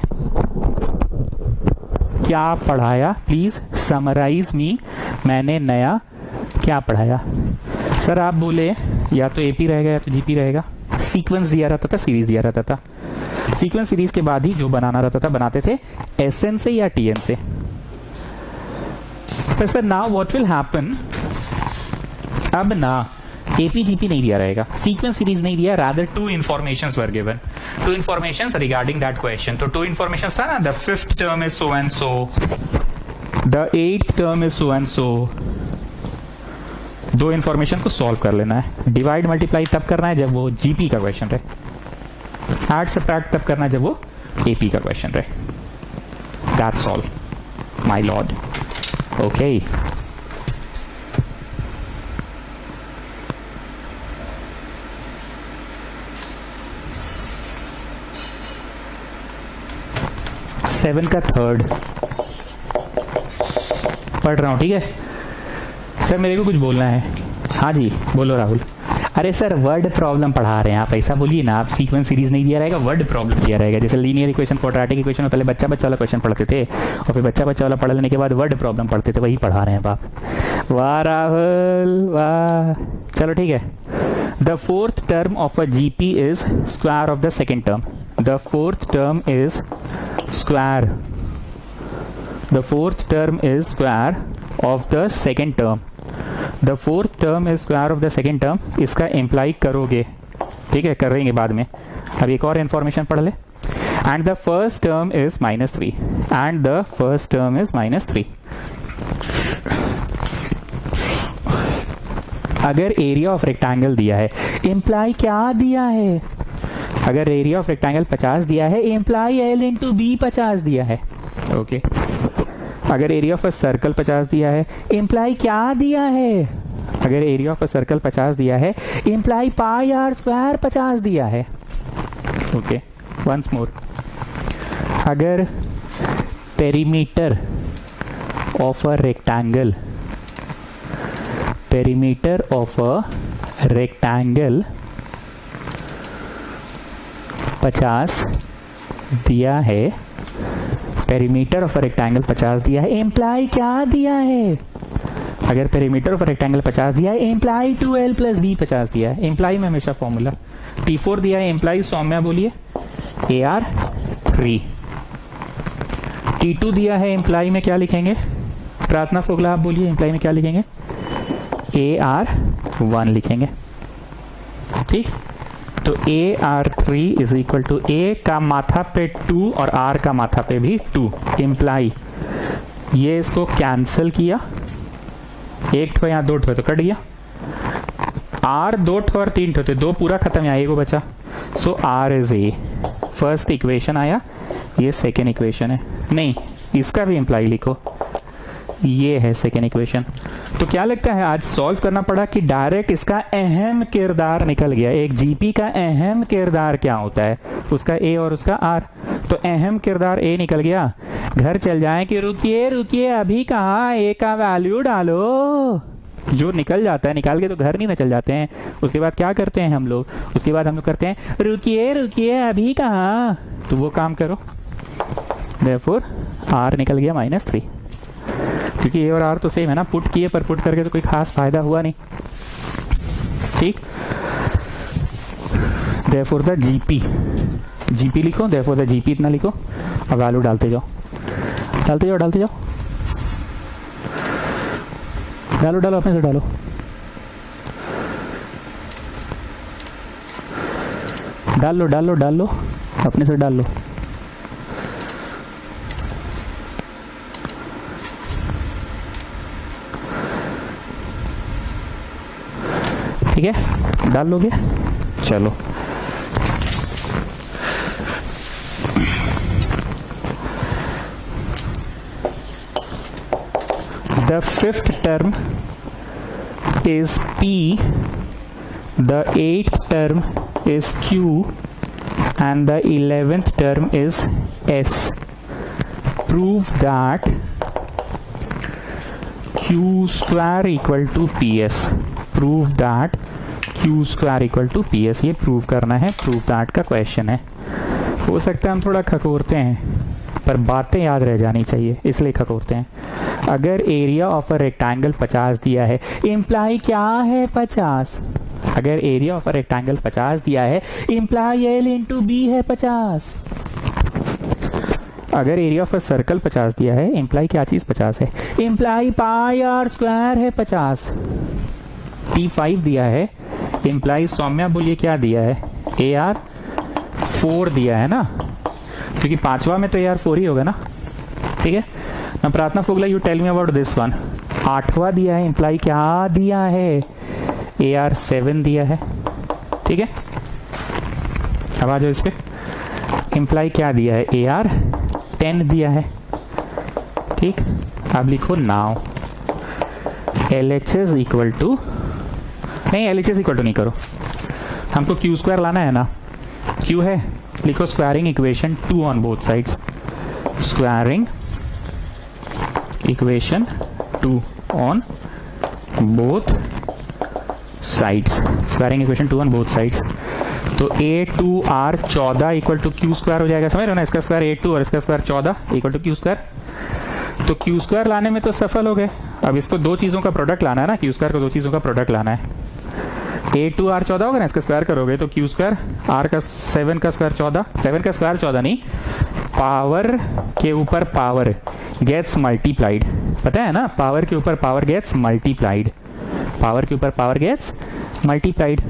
क्या पढ़ाया, प्लीज समराइज मी, मैंने नया क्या पढ़ाया। सर आप बोले या तो एपी रहेगा या तो जीपी रहेगा। सीक्वेंस दिया रहता था, सीरीज दिया रहता था, सीक्वेंस सीरीज के बाद ही जो बनाना रहता था बनाते थे एसएन से या टीएन से। पर sir now what will happen, अब ना एपीजीपी नहीं दिया रहेगा, सीक्वेंस सीरीज नहीं दिया, rather 2 informations were given, 2 informations regarding that question। तो 2 informations था ना, the 5th term is so and so, the 8th term is so and so। 2 information को सॉल्व कर लेना है। डिवाइड मल्टीप्लाई तब करना है जब वो जीपी का क्वेश्चन रहे, ऐड सब्ट्रैक्ट तब करना है जब वो एपी का क्वेश्चन रहे। That's all my Lord, okay. Seven का थर्ड पढ़ रहा हूँ, ठीक है सर। मेरे को कुछ बोलना है। हाँ जी बोलो राहुल। अरे सर वर्ड प्रॉब्लम पढ़ा रहे हैं आप, ऐसा बोलिए ना। आप सीक्वेंस सीरीज नहीं दिया रहेगा, वर्ड प्रॉब्लम दिया रहेगा। जैसे लीनियर इक्वेशन, क्वाड्रेटिक इक्वेशन में पहले बच्चा बच्चा वाला क्वेश्चन पढ़ते थे और फिर बच्चा बच्चा वाला पढ़ लेने के बाद वर्ड प्रॉब्लम पढ़ते थे, वही पढ़ा रहे हैं आप। वाह राहुल वाह। चलो ठीक है। The fourth term of a GP is square of the second term. The fourth term is square, the fourth term is square of the second term, the fourth term is square of the second term। इसका imply करोगे, ठीक है, करेंगे बाद में। अब एक और इन्फॉर्मेशन पढ़ ले. And the first term is -3. And the first term is -3. अगर एरिया ऑफ रेक्टेंगल दिया है, इम्प्लाई क्या दिया है? अगर एरिया ऑफ रेक्टेंगल 50 दिया है, इम्प्लाई L इंटू बी 50 दिया है. ओके. अगर एरिया ऑफ अ सर्कल 50 दिया है, इम्प्लाई क्या दिया है? अगर एरिया ऑफ अ सर्कल 50 दिया है, इम्प्लाई पाई आर स्क्वायर 50 दिया है. ओके. Once more. अगर पेरीमीटर ऑफ अ रेक्टेंगल 50 दिया है, पेरीमीटर ऑफ अ रेक्टेंगल 50 दिया है, इम्प्लाई क्या दिया है? अगर पेरीमीटर ऑफ अ रेक्टेंगल 50 दिया है, इम्प्लाई 2L प्लस बी 50 दिया है. इम्प्लाई में हमेशा फॉर्मूला T4 दिया है, इम्प्लाई सौम्या बोलिए AR 3. T2 दिया है, इम्प्लाई में क्या लिखेंगे? प्रार्थना फोगला आप बोलिए, इम्प्लाई में क्या लिखेंगे? AR 1 लिखेंगे. ठीक. तो AR3 is equal to A का माथा पे 2 और R का माथा पे भी 2. इम्प्लाई ये इसको कैंसिल किया, एक ठो यहाँ 2 ठो तो कट गया. R 2 ठो और 3 ठो थे, 2 पूरा खत्म, यहाँ एगो बचा. सो R is A. First equation आया, ये सेकेंड इक्वेशन है. नहीं, इसका भी इम्प्लाई लिखो, ये है सेकेंड इक्वेशन. तो क्या लगता है आज सॉल्व करना पड़ा कि डायरेक्ट इसका अहम किरदार निकल गया. एक जीपी का अहम किरदार क्या होता है? उसका ए और उसका आर. तो अहम किरदार ए निकल गया. घर चल जाए कि रुकिए रुकिए अभी कहाँ, ए का वैल्यू डालो. जो निकल जाता है, निकाल के तो घर नहीं ना चल जाते हैं. उसके बाद क्या करते हैं हम लोग? उसके बाद हम लोग करते हैं रुकिए रुकिए अभी कहाँ. तो वो काम करो. देयरफॉर आर निकल गया -3, क्योंकि ए और आर तो सेम है ना. पुट किए पर पुट करके तो कोई खास फायदा हुआ नहीं. ठीक. देयरफॉर द जीपी लिखो. देयरफॉर द जीपी इतना लिखो और वैल्यू डालते जाओ, डालते जाओ, डालते जाओ. डालो डालो, अपने से डालो. डाल लो डाल लो डाल लो, अपने से डाल लो. ठीक है, डाल लोगे. चलो. The fifth term is P, the 8th term is Q, and the 11th term is S. Prove that Q square equal to PS. Prove that Q square equal to PS. ये प्रूव करना है. Prove that का question है. हो सकता है हम थोड़ा खकोरते हैं, पर बातें याद रह जानी चाहिए, इसलिए खकोरते हैं. अगर एरिया ऑफ अ रेक्टेंगल 50 दिया है, इम्प्लाई क्या है 50. अगर एरिया ऑफ अ रेक्टेंगल 50 दिया है, इम्प्लाई L इंटू बी है 50. अगर एरिया ऑफ अ सर्कल 50 दिया है, इम्प्लाई क्या चीज 50 है? इम्प्लाई पाई आर स्क्वायर है 50. T5 दिया है, इम्प्लाई सौम्या बोलिए क्या दिया है? AR 4 दिया है ना, क्योंकि पांचवा में तो AR 4 ही होगा ना. ठीक है ना. Prarthana Fogla, you tell me about this one. 8वां दिया है, इम्प्लाई क्या दिया है? AR 7 दिया है. ठीक है, अब आ जाओ इस पे. इम्प्लाई क्या दिया है? AR 10 दिया है. ठीक. अब लिखो नाउ LHS इक्वल टू, नहीं LHS इक्वल टू नहीं करो, हमको Q स्क्वायर लाना है ना. Q है, लिखो squaring equation 2 on both sides. Squaring equation 2 on both sides. Squaring equation 2 on both sides. तो A2R 14 equal to Q square हो जाएगा. समझ रहे हो ना. इसका स्क्वायर A2 और इसका square 14 equal to Q square. तो Q स्क्वायर लाने में तो सफल हो गए. अब इसको दो चीजों का प्रोडक्ट लाना है ना. Q स्क्वायर को दो चीजों का प्रोडक्ट लाना है. A2R 14 होगा ना, इसका स्क्वायर करोगे तो Q स्क्वायर, R का 7 का स्क्वायर 14, 7 का स्क्वायर 14 नहीं, पावर के ऊपर पावर गेट्स मल्टीप्लाइड. पता है ना, पावर के ऊपर पावर गेट्स मल्टीप्लाइड. पावर के ऊपर पावर गेट्स मल्टीप्लाइड.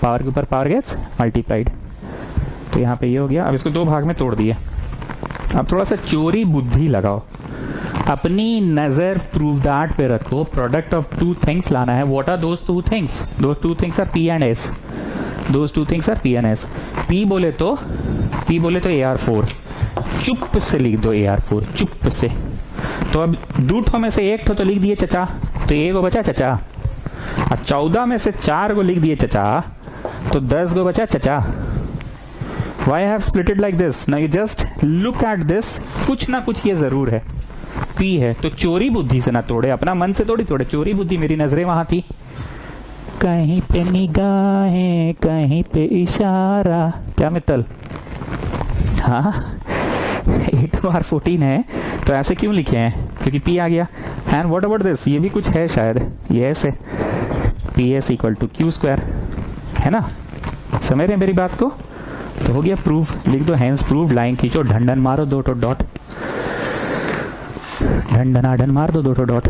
पावर के ऊपर पावर गेट्स मल्टीप्लाइड. तो यहाँ पे ये हो गया। अब इसको 2 भाग में तोड़ दिए। अब थोड़ा सा चोरी बुद्धि लगाओ, अपनी नजर प्रूव दैट पे रखो। प्रोडक्ट ऑफ 2 थिंग्स लाना है। What are those 2 things? Those 2 things are P and S। Those 2 things are P and S। P बोले तो AR4, चुप से लिख दो AR4, चुप से। तो अब 2 ठो में से 1 ठो तो लिख दिए चचा, तो 1 गो बचा चचा। अब 14 में से 4 गो लिख दिए चचा, तो 10 गो बचा चचा। Why I have split it like this? Now you just look at this, कुछ ना कुछ ये जरूर है। P है तो चोरी बुद्धि से ना तोड़े, अपना मन से थोड़ी तोड़े। चोरी बुद्धि, मेरी नजरें वहां थी, कहीं पे निगाहें कहीं पे इशारा। क्या मित्तल? हाँ 8R14 है तो ऐसे क्यों लिखे हैं? क्योंकि P आ गया। And what about this? ये भी कुछ है शायद, ये ऐसे PS इक्वल टू Q², है ना? समझ रहे मेरी बात को? तो हो गया प्रूफ। लिख दो हैंस प्रूव, लाइन खींचो, ढंडन मारो 2 ठो डॉट, ढंडन मार दो 2 ठो डॉट।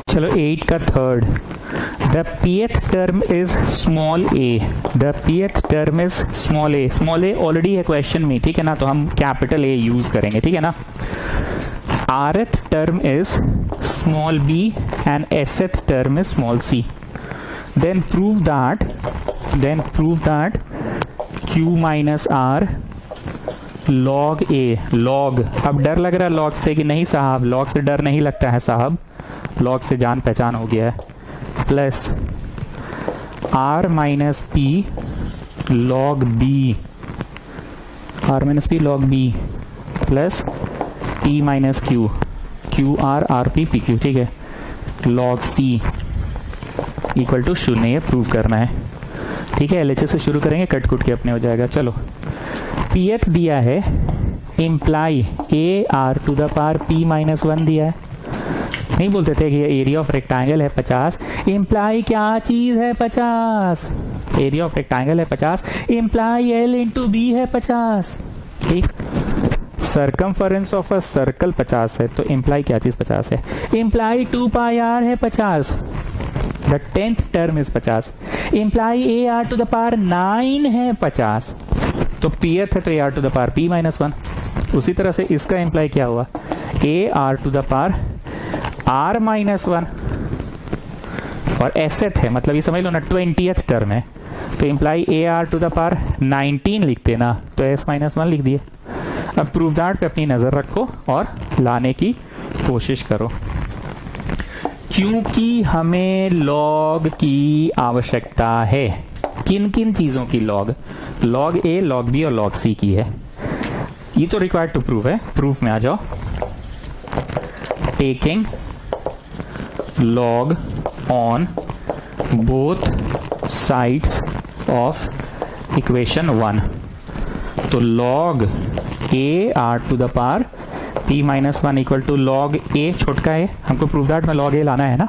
चलो 8 का third. The pth term is small a। The pth term is small a। Small a already है क्वेश्चन में, ठीक है ना? तो हम कैपिटल A यूज करेंगे, ठीक है ना? rth term is small b and sth term is small c. Then prove that q minus r log a, log। अब डर लग रहा है log से कि नहीं साहब? log से डर नहीं लगता है साहब, log से जान पहचान हो गया है। Plus r minus p log b, r minus p log b plus P minus Q, QR RP PQ, ठीक है? log C इक्वल टू 0, ये प्रूव करना है, ठीक है? LHS से शुरू करेंगे, कट कुट के अपने हो जाएगा। चलो Pth दिया है, imply AR to the power P minus 1 दिया है। नहीं बोलते थे कि ये एरिया ऑफ रेक्टेंगल है 50, इम्प्लाई क्या चीज है 50? एरिया ऑफ रेक्टेंगल है 50, इम्प्लाई L इंटू बी है 50, ठीक? सर्कमफरेंस ऑफ अ सर्कल 50 है, तो इम्प्लाई क्या चीज 50 है? इम्प्लाई 2πr है 50। The 10th term is 50। Imply AR to the power 9 है 50। तो Pth है तो AR to the power P minus 1। उसी तरह से इसका इम्प्लाई क्या हुआ? AR to the power R minus 1। और Sth है, मतलब ये समझ लो ना 20th टर्म है, तो imply AR to the power 19 लिखते ना, तो S माइनस 1 लिख दिए। अब प्रूफ दैट पे अपनी नजर रखो और लाने की कोशिश करो, क्योंकि हमें लॉग की आवश्यकता है। किन किन चीजों की? लॉग A, लॉग B और लॉग C की है। ये तो रिक्वायर्ड टू प्रूफ है। प्रूफ में आ जाओ। Taking log on both sides of equation 1, तो log AR to the power P minus 1 equal to log A छोटका है, हमको प्रूव दैट में लॉग A लाना है ना,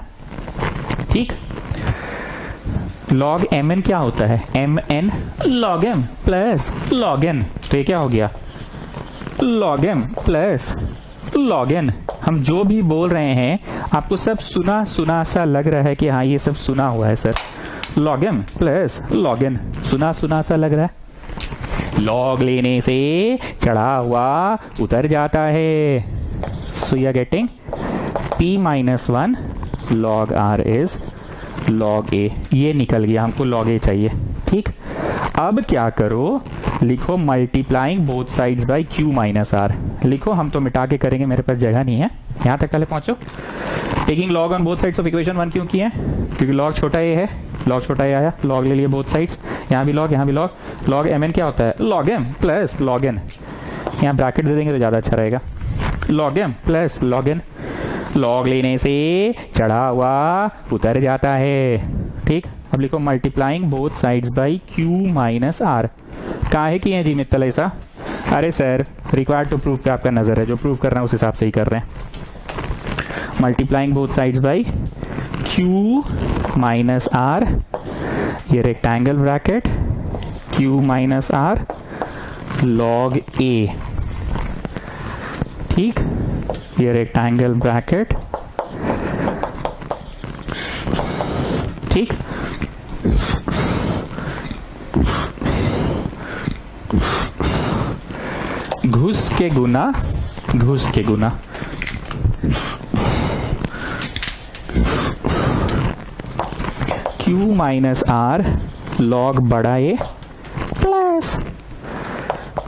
ठीक? लॉग mn क्या होता है? mn log m plus log n, तो ये क्या हो गया? log m plus log n। हम जो भी बोल रहे हैं आपको सब सुना सुना सा लग रहा है कि हाँ ये सब सुना हुआ है sir. log m plus log n, सुना सुना सा लग रहा है। लॉग लेने से चढ़ा हुआ उतर जाता है। So you are getting P minus 1 log R is log A। ये निकल गया, हमको log A चाहिए, ठीक? अब क्या करो? लिखो multiplying both sides by Q minus R। लिखो, हम तो मिटा के करेंगे, मेरे पास जगह नहीं है। यहां तक पहले पहुंचो। Taking log on both sides of equation 1 क्यों किए? क्योंकि लॉग छोटा A है, लॉग छोटा A आया, लॉग ले लिए बोथ साइड्स। यहाँ भी लॉग, यहाँ भी लॉग। लॉग mn क्या होता है? log m plus log n। यहाँ ब्रैकेट दे देंगे तो ज्यादा अच्छा रहेगा। log m plus log n। Log लेने से चढ़ा हुआ उतर जाता है, ठीक? अब लिखो multiplying both sides by Q minus R। काहे किए जी मित्तल ऐसा? अरे सर रिक्वायर्ड टू प्रूफ पे आपका नजर है, जो प्रूफ करना है उस हिसाब से ही कर रहे हैं। Multiplying both sides by Q minus R, ये rectangle bracket Q minus R log A, ठीक? ये रेक्टेंगल ब्रैकेट घुस के गुना Q माइनस आर लॉग बड़ा A plus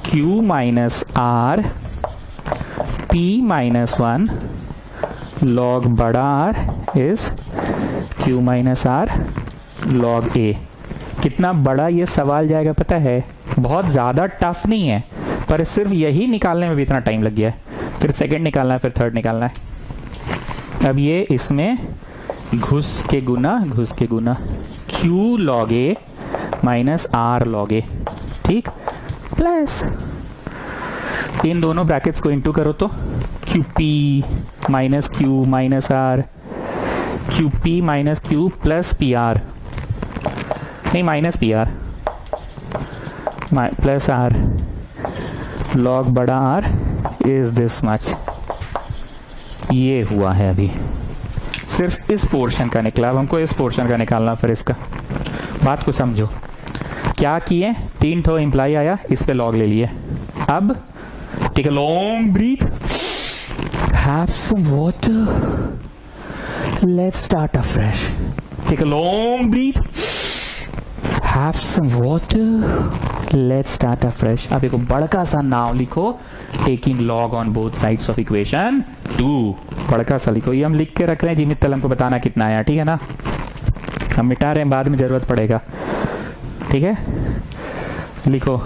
Q minus R P minus 1 लॉग बड़ा R is Q minus R log A. कितना बड़ा ये सवाल जाएगा पता है? बहुत ज़्यादा टफ नहीं है, पर सिर्फ यही निकालने में भी इतना टाइम लग गया है। फिर सेकंड निकालना है, फिर थर्ड निकालना है। अब ये इसमें घुस के गुना Q log A minus R log A, ठीक, प्लस इन दोनों ब्रैकेट्स को इंटू करो तो QP minus Q minus R, QP minus Q plus PR, नहीं minus PR plus R log बड़ा R इज दिस मच। ये हुआ है अभी, सिर्फ इस पोर्शन का निकला। अब हमको इस पोर्शन का निकालना, फिर इसका बात को समझो। क्या किए, 3 ठो इंप्लाई आया, इस पे लॉग ले लिए। अब take a long breath, have some water, let's start afresh. Take a long breath, have some water, let's start afresh. अब एक बड़का सा नाम लिखो, taking log on both sides of equation 2। बड़का सा लिखो, ये हम लिख के रख रहे हैं जी, मित्तल हमको बताना कितना आया, ठीक है ना? हम मिटा रहे हैं, बाद में जरूरत पड़ेगा, ठीक है? लिखो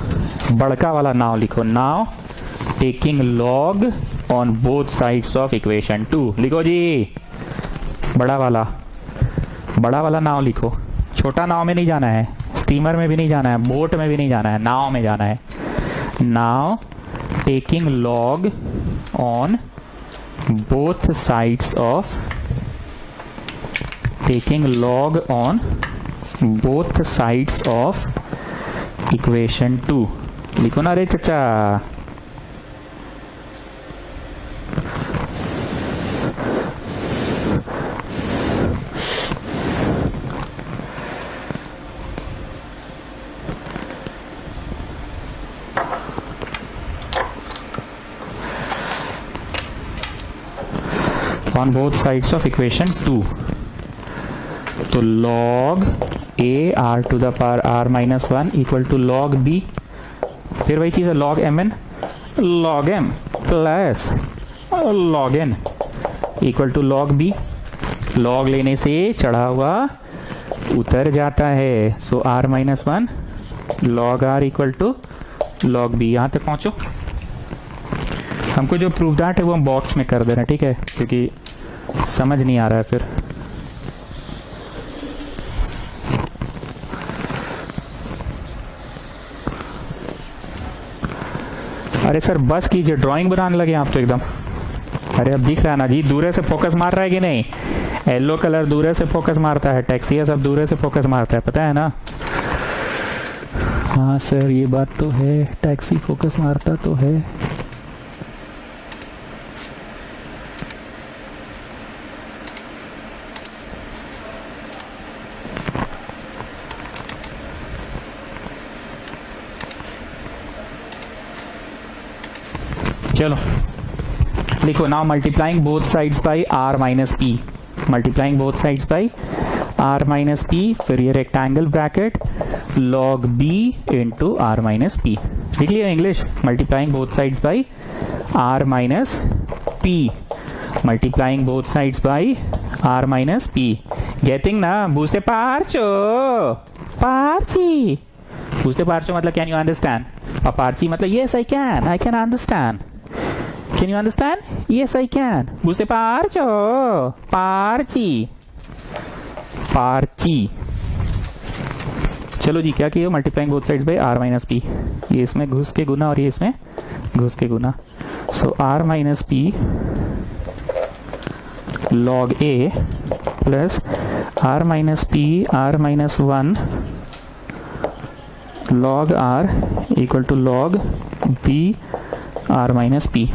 बड़का वाला नाव लिखो, now taking log on both sides of equation 2। लिखो जी बड़ा वाला नाव लिखो। छोटा नाव में नहीं जाना है, स्टीमर में भी नहीं जाना है, बोट में भी नहीं जाना है, नाव में जाना है। Now taking log on both sides of equation 2। लिखो ना रे चचा। on both sides of equation 2, तो log a r to the power r minus 1 equal to log b, फिर वही चीज है log mn, log m plus log n equal to log b। log लेने से चढ़ा हुआ उतर जाता है, so r minus 1 log r equal to log b। यहां तक पहुंचो। हमको जो प्रूफ दैट है वो हम बॉक्स में कर देना, ठीक है, क्योंकि समझ नहीं आ रहा है फिर। अरे सर बस कीजिए, ड्राइंग बनाने लगे आप तो एकदम। अरे अब दिख रहा है ना जी, दूर से फोकस मार रहा है कि नहीं? येलो कलर दूर से फोकस मारता है, टैक्सी सब दूर से फोकस मारता है, पता है ना? हाँ सर ये बात तो है, टैक्सी फोकस मारता तो है। चलो लिखो, now multiplying both sides by R minus P, multiplying both sides by R minus P, फिर ये rectangle bracket log B into R minus P. लिख लिया English, multiplying both sides by R minus P, multiplying both sides by R minus P. Getting ना? बुझते पार्चो, पार्ची बुझते पार्चो मतलब can you understand, और पार्ची मतलब yes I can understand. Can you understand? Yes, I can. बुझते पार्चो, पार्ची, पार्ची। चलो जी क्या किया, multiplying both sides by R minus P. ये इसमें घुस के गुना और ये इसमें घुस के गुना, so R minus P log A plus R minus P R minus 1 log R equal to log B R minus P,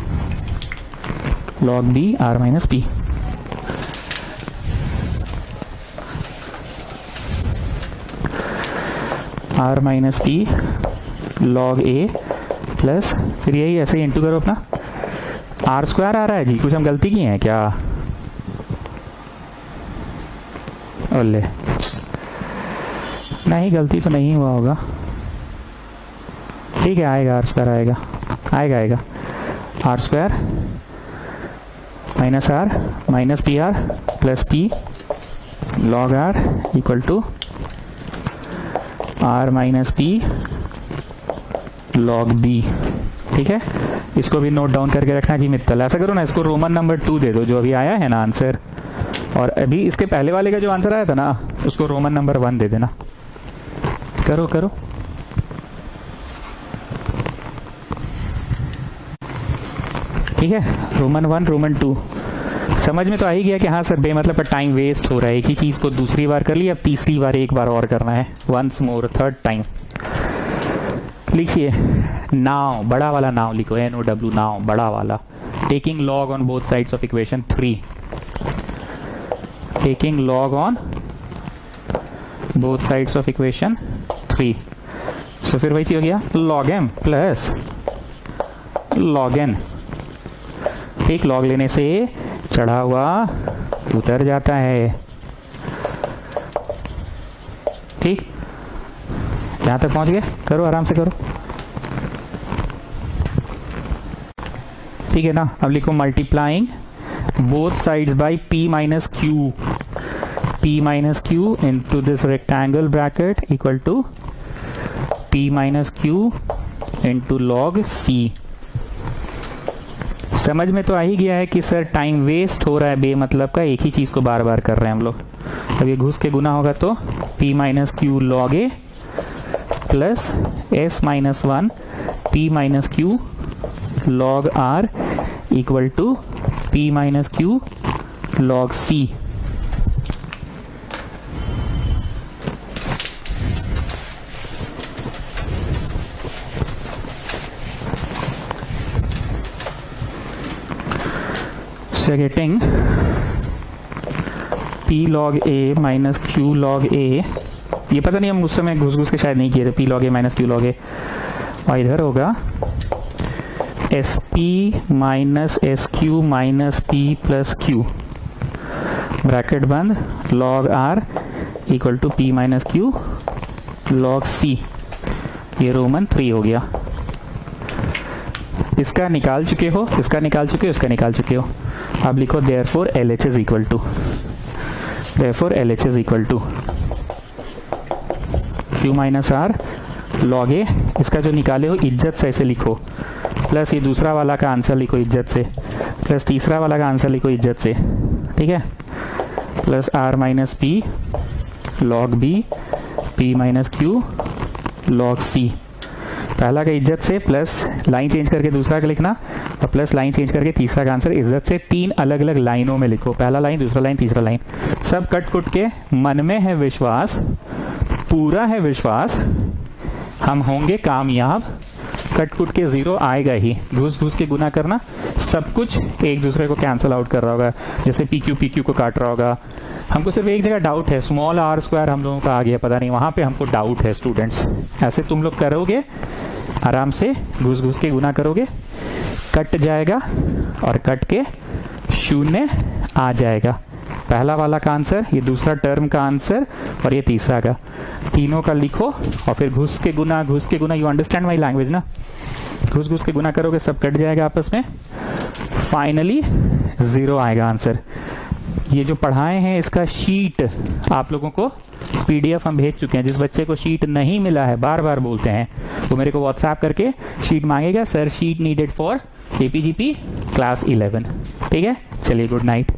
log b r minus p। r minus p log a plus फिर यही ऐसे ही into करो अपना, are square आ रहा है जी। कुछ हम गलती किए हैं क्या? ओले, नहीं गलती तो नहीं हुआ होगा, ठीक है आएगा, आर स्क्वायर आएगा, आएगा आएगा, R square minus R minus P R plus P log R equal to R minus P log B. ठीक है, इसको भी नोट डाउन करके रखना जी मित्तल। ऐसा करो ना, इसको रोमन नंबर 2 दे दो जो अभी आया है ना आंसर, और अभी इसके पहले वाले का जो आंसर आया था ना उसको रोमन नंबर 1 दे देना। करो करो, ठीक है, रोमन 1 रोमन 2। समझ में तो आ ही गया कि हाँ सर बेमतलब पर टाइम वेस्ट हो रहा है, एक ही चीज को दूसरी बार कर लिया, अब तीसरी बार एक बार और करना है, वंस मोर, थर्ड टाइम। लिखिए नाउ, बड़ा वाला नाउ लिखो, NOW नाउ, बड़ा वाला। Taking log on both sides of equation 3, taking log on both sides of equation 3। So फिर वही चीज हो गया log M plus log N. ठीक, लॉग लेने से चढ़ा हुआ उतर जाता है। ठीक, यहां तक पहुंच गए, करो आराम से करो, ठीक है ना। अब लिखो multiplying both sides by p minus Q, p minus Q into this rectangle bracket equal to p minus Q into log c। समझ में तो आ ही गया है कि सर टाइम वेस्ट हो रहा है बेमतलब का, एक ही चीज को बार बार कर रहे हैं हम लोग। अब ये घुस के गुना होगा तो p minus Q log A plus s minus 1 p minus Q log r equal to p minus Q log c। So getting p log a minus q log a, ये पता नहीं हम उस समय घुस घुस के शायद नहीं किए थे, p log a minus q log a, और इधर होगा sp minus sq minus p plus q bracket बंद log r equal to p minus q log c। ये रोमन 3 हो गया। इसका निकाल चुके हो, इसका निकाल चुके हो, इसका निकाल चुके हो। अब लिखो therefore LHS equal to, therefore LHS equal to q minus R log A, इसका जो निकाले हो इज्जत से ऐसे लिखो, प्लस ये दूसरा वाला का आंसर लिखो इज्जत से, प्लस तीसरा वाला का आंसर लिखो इज्जत से, ठीक है, plus r minus P log B p minus Q log c। पहला का इज्जत से, प्लस लाइन चेंज करके दूसरा का लिखना, और प्लस लाइन चेंज करके तीसरा का आंसर इज्जत से 3 अलग अलग लाइनों में लिखो, पहला लाइन दूसरा लाइन तीसरा लाइन, सब कट कुट के। मन में है विश्वास, पूरा है विश्वास, हम होंगे कामयाब। कट कुट के 0 आएगा ही, घुस घुस के गुना करना, सब कुछ एक दूसरे को कैंसिल आउट कर रहा होगा, जैसे PQ को काट रहा होगा। हमको सिर्फ एक जगह डाउट है, स्मॉल r स्क्वायर हम लोगों का आ गया, पता नहीं, वहां पे हमको डाउट है स्टूडेंट्स। ऐसे तुम लोग करोगे आराम से, घुस घुस के गुना करोगे, कट जाएगा और कट के 0 आ जाएगा। पहला वाला का आंसर, ये दूसरा टर्म का आंसर, और ये तीसरा का, तीनों का लिखो और फिर घुस के गुना, घुस के गुना। यू अंडरस्टैंड माई लैंग्वेज ना? घुस घुस के गुना करोगे, सब कट जाएगा आपस में, फाइनली 0 आएगा आंसर। ये जो पढ़ाए हैं इसका शीट आप लोगों को PDF हम भेज चुके हैं। जिस बच्चे को शीट नहीं मिला है, बार बार बोलते हैं, वो मेरे को व्हाट्सएप करके शीट मांगेगा, sir sheet needed for APGP class 11। ठीक है, चलिए गुड नाइट।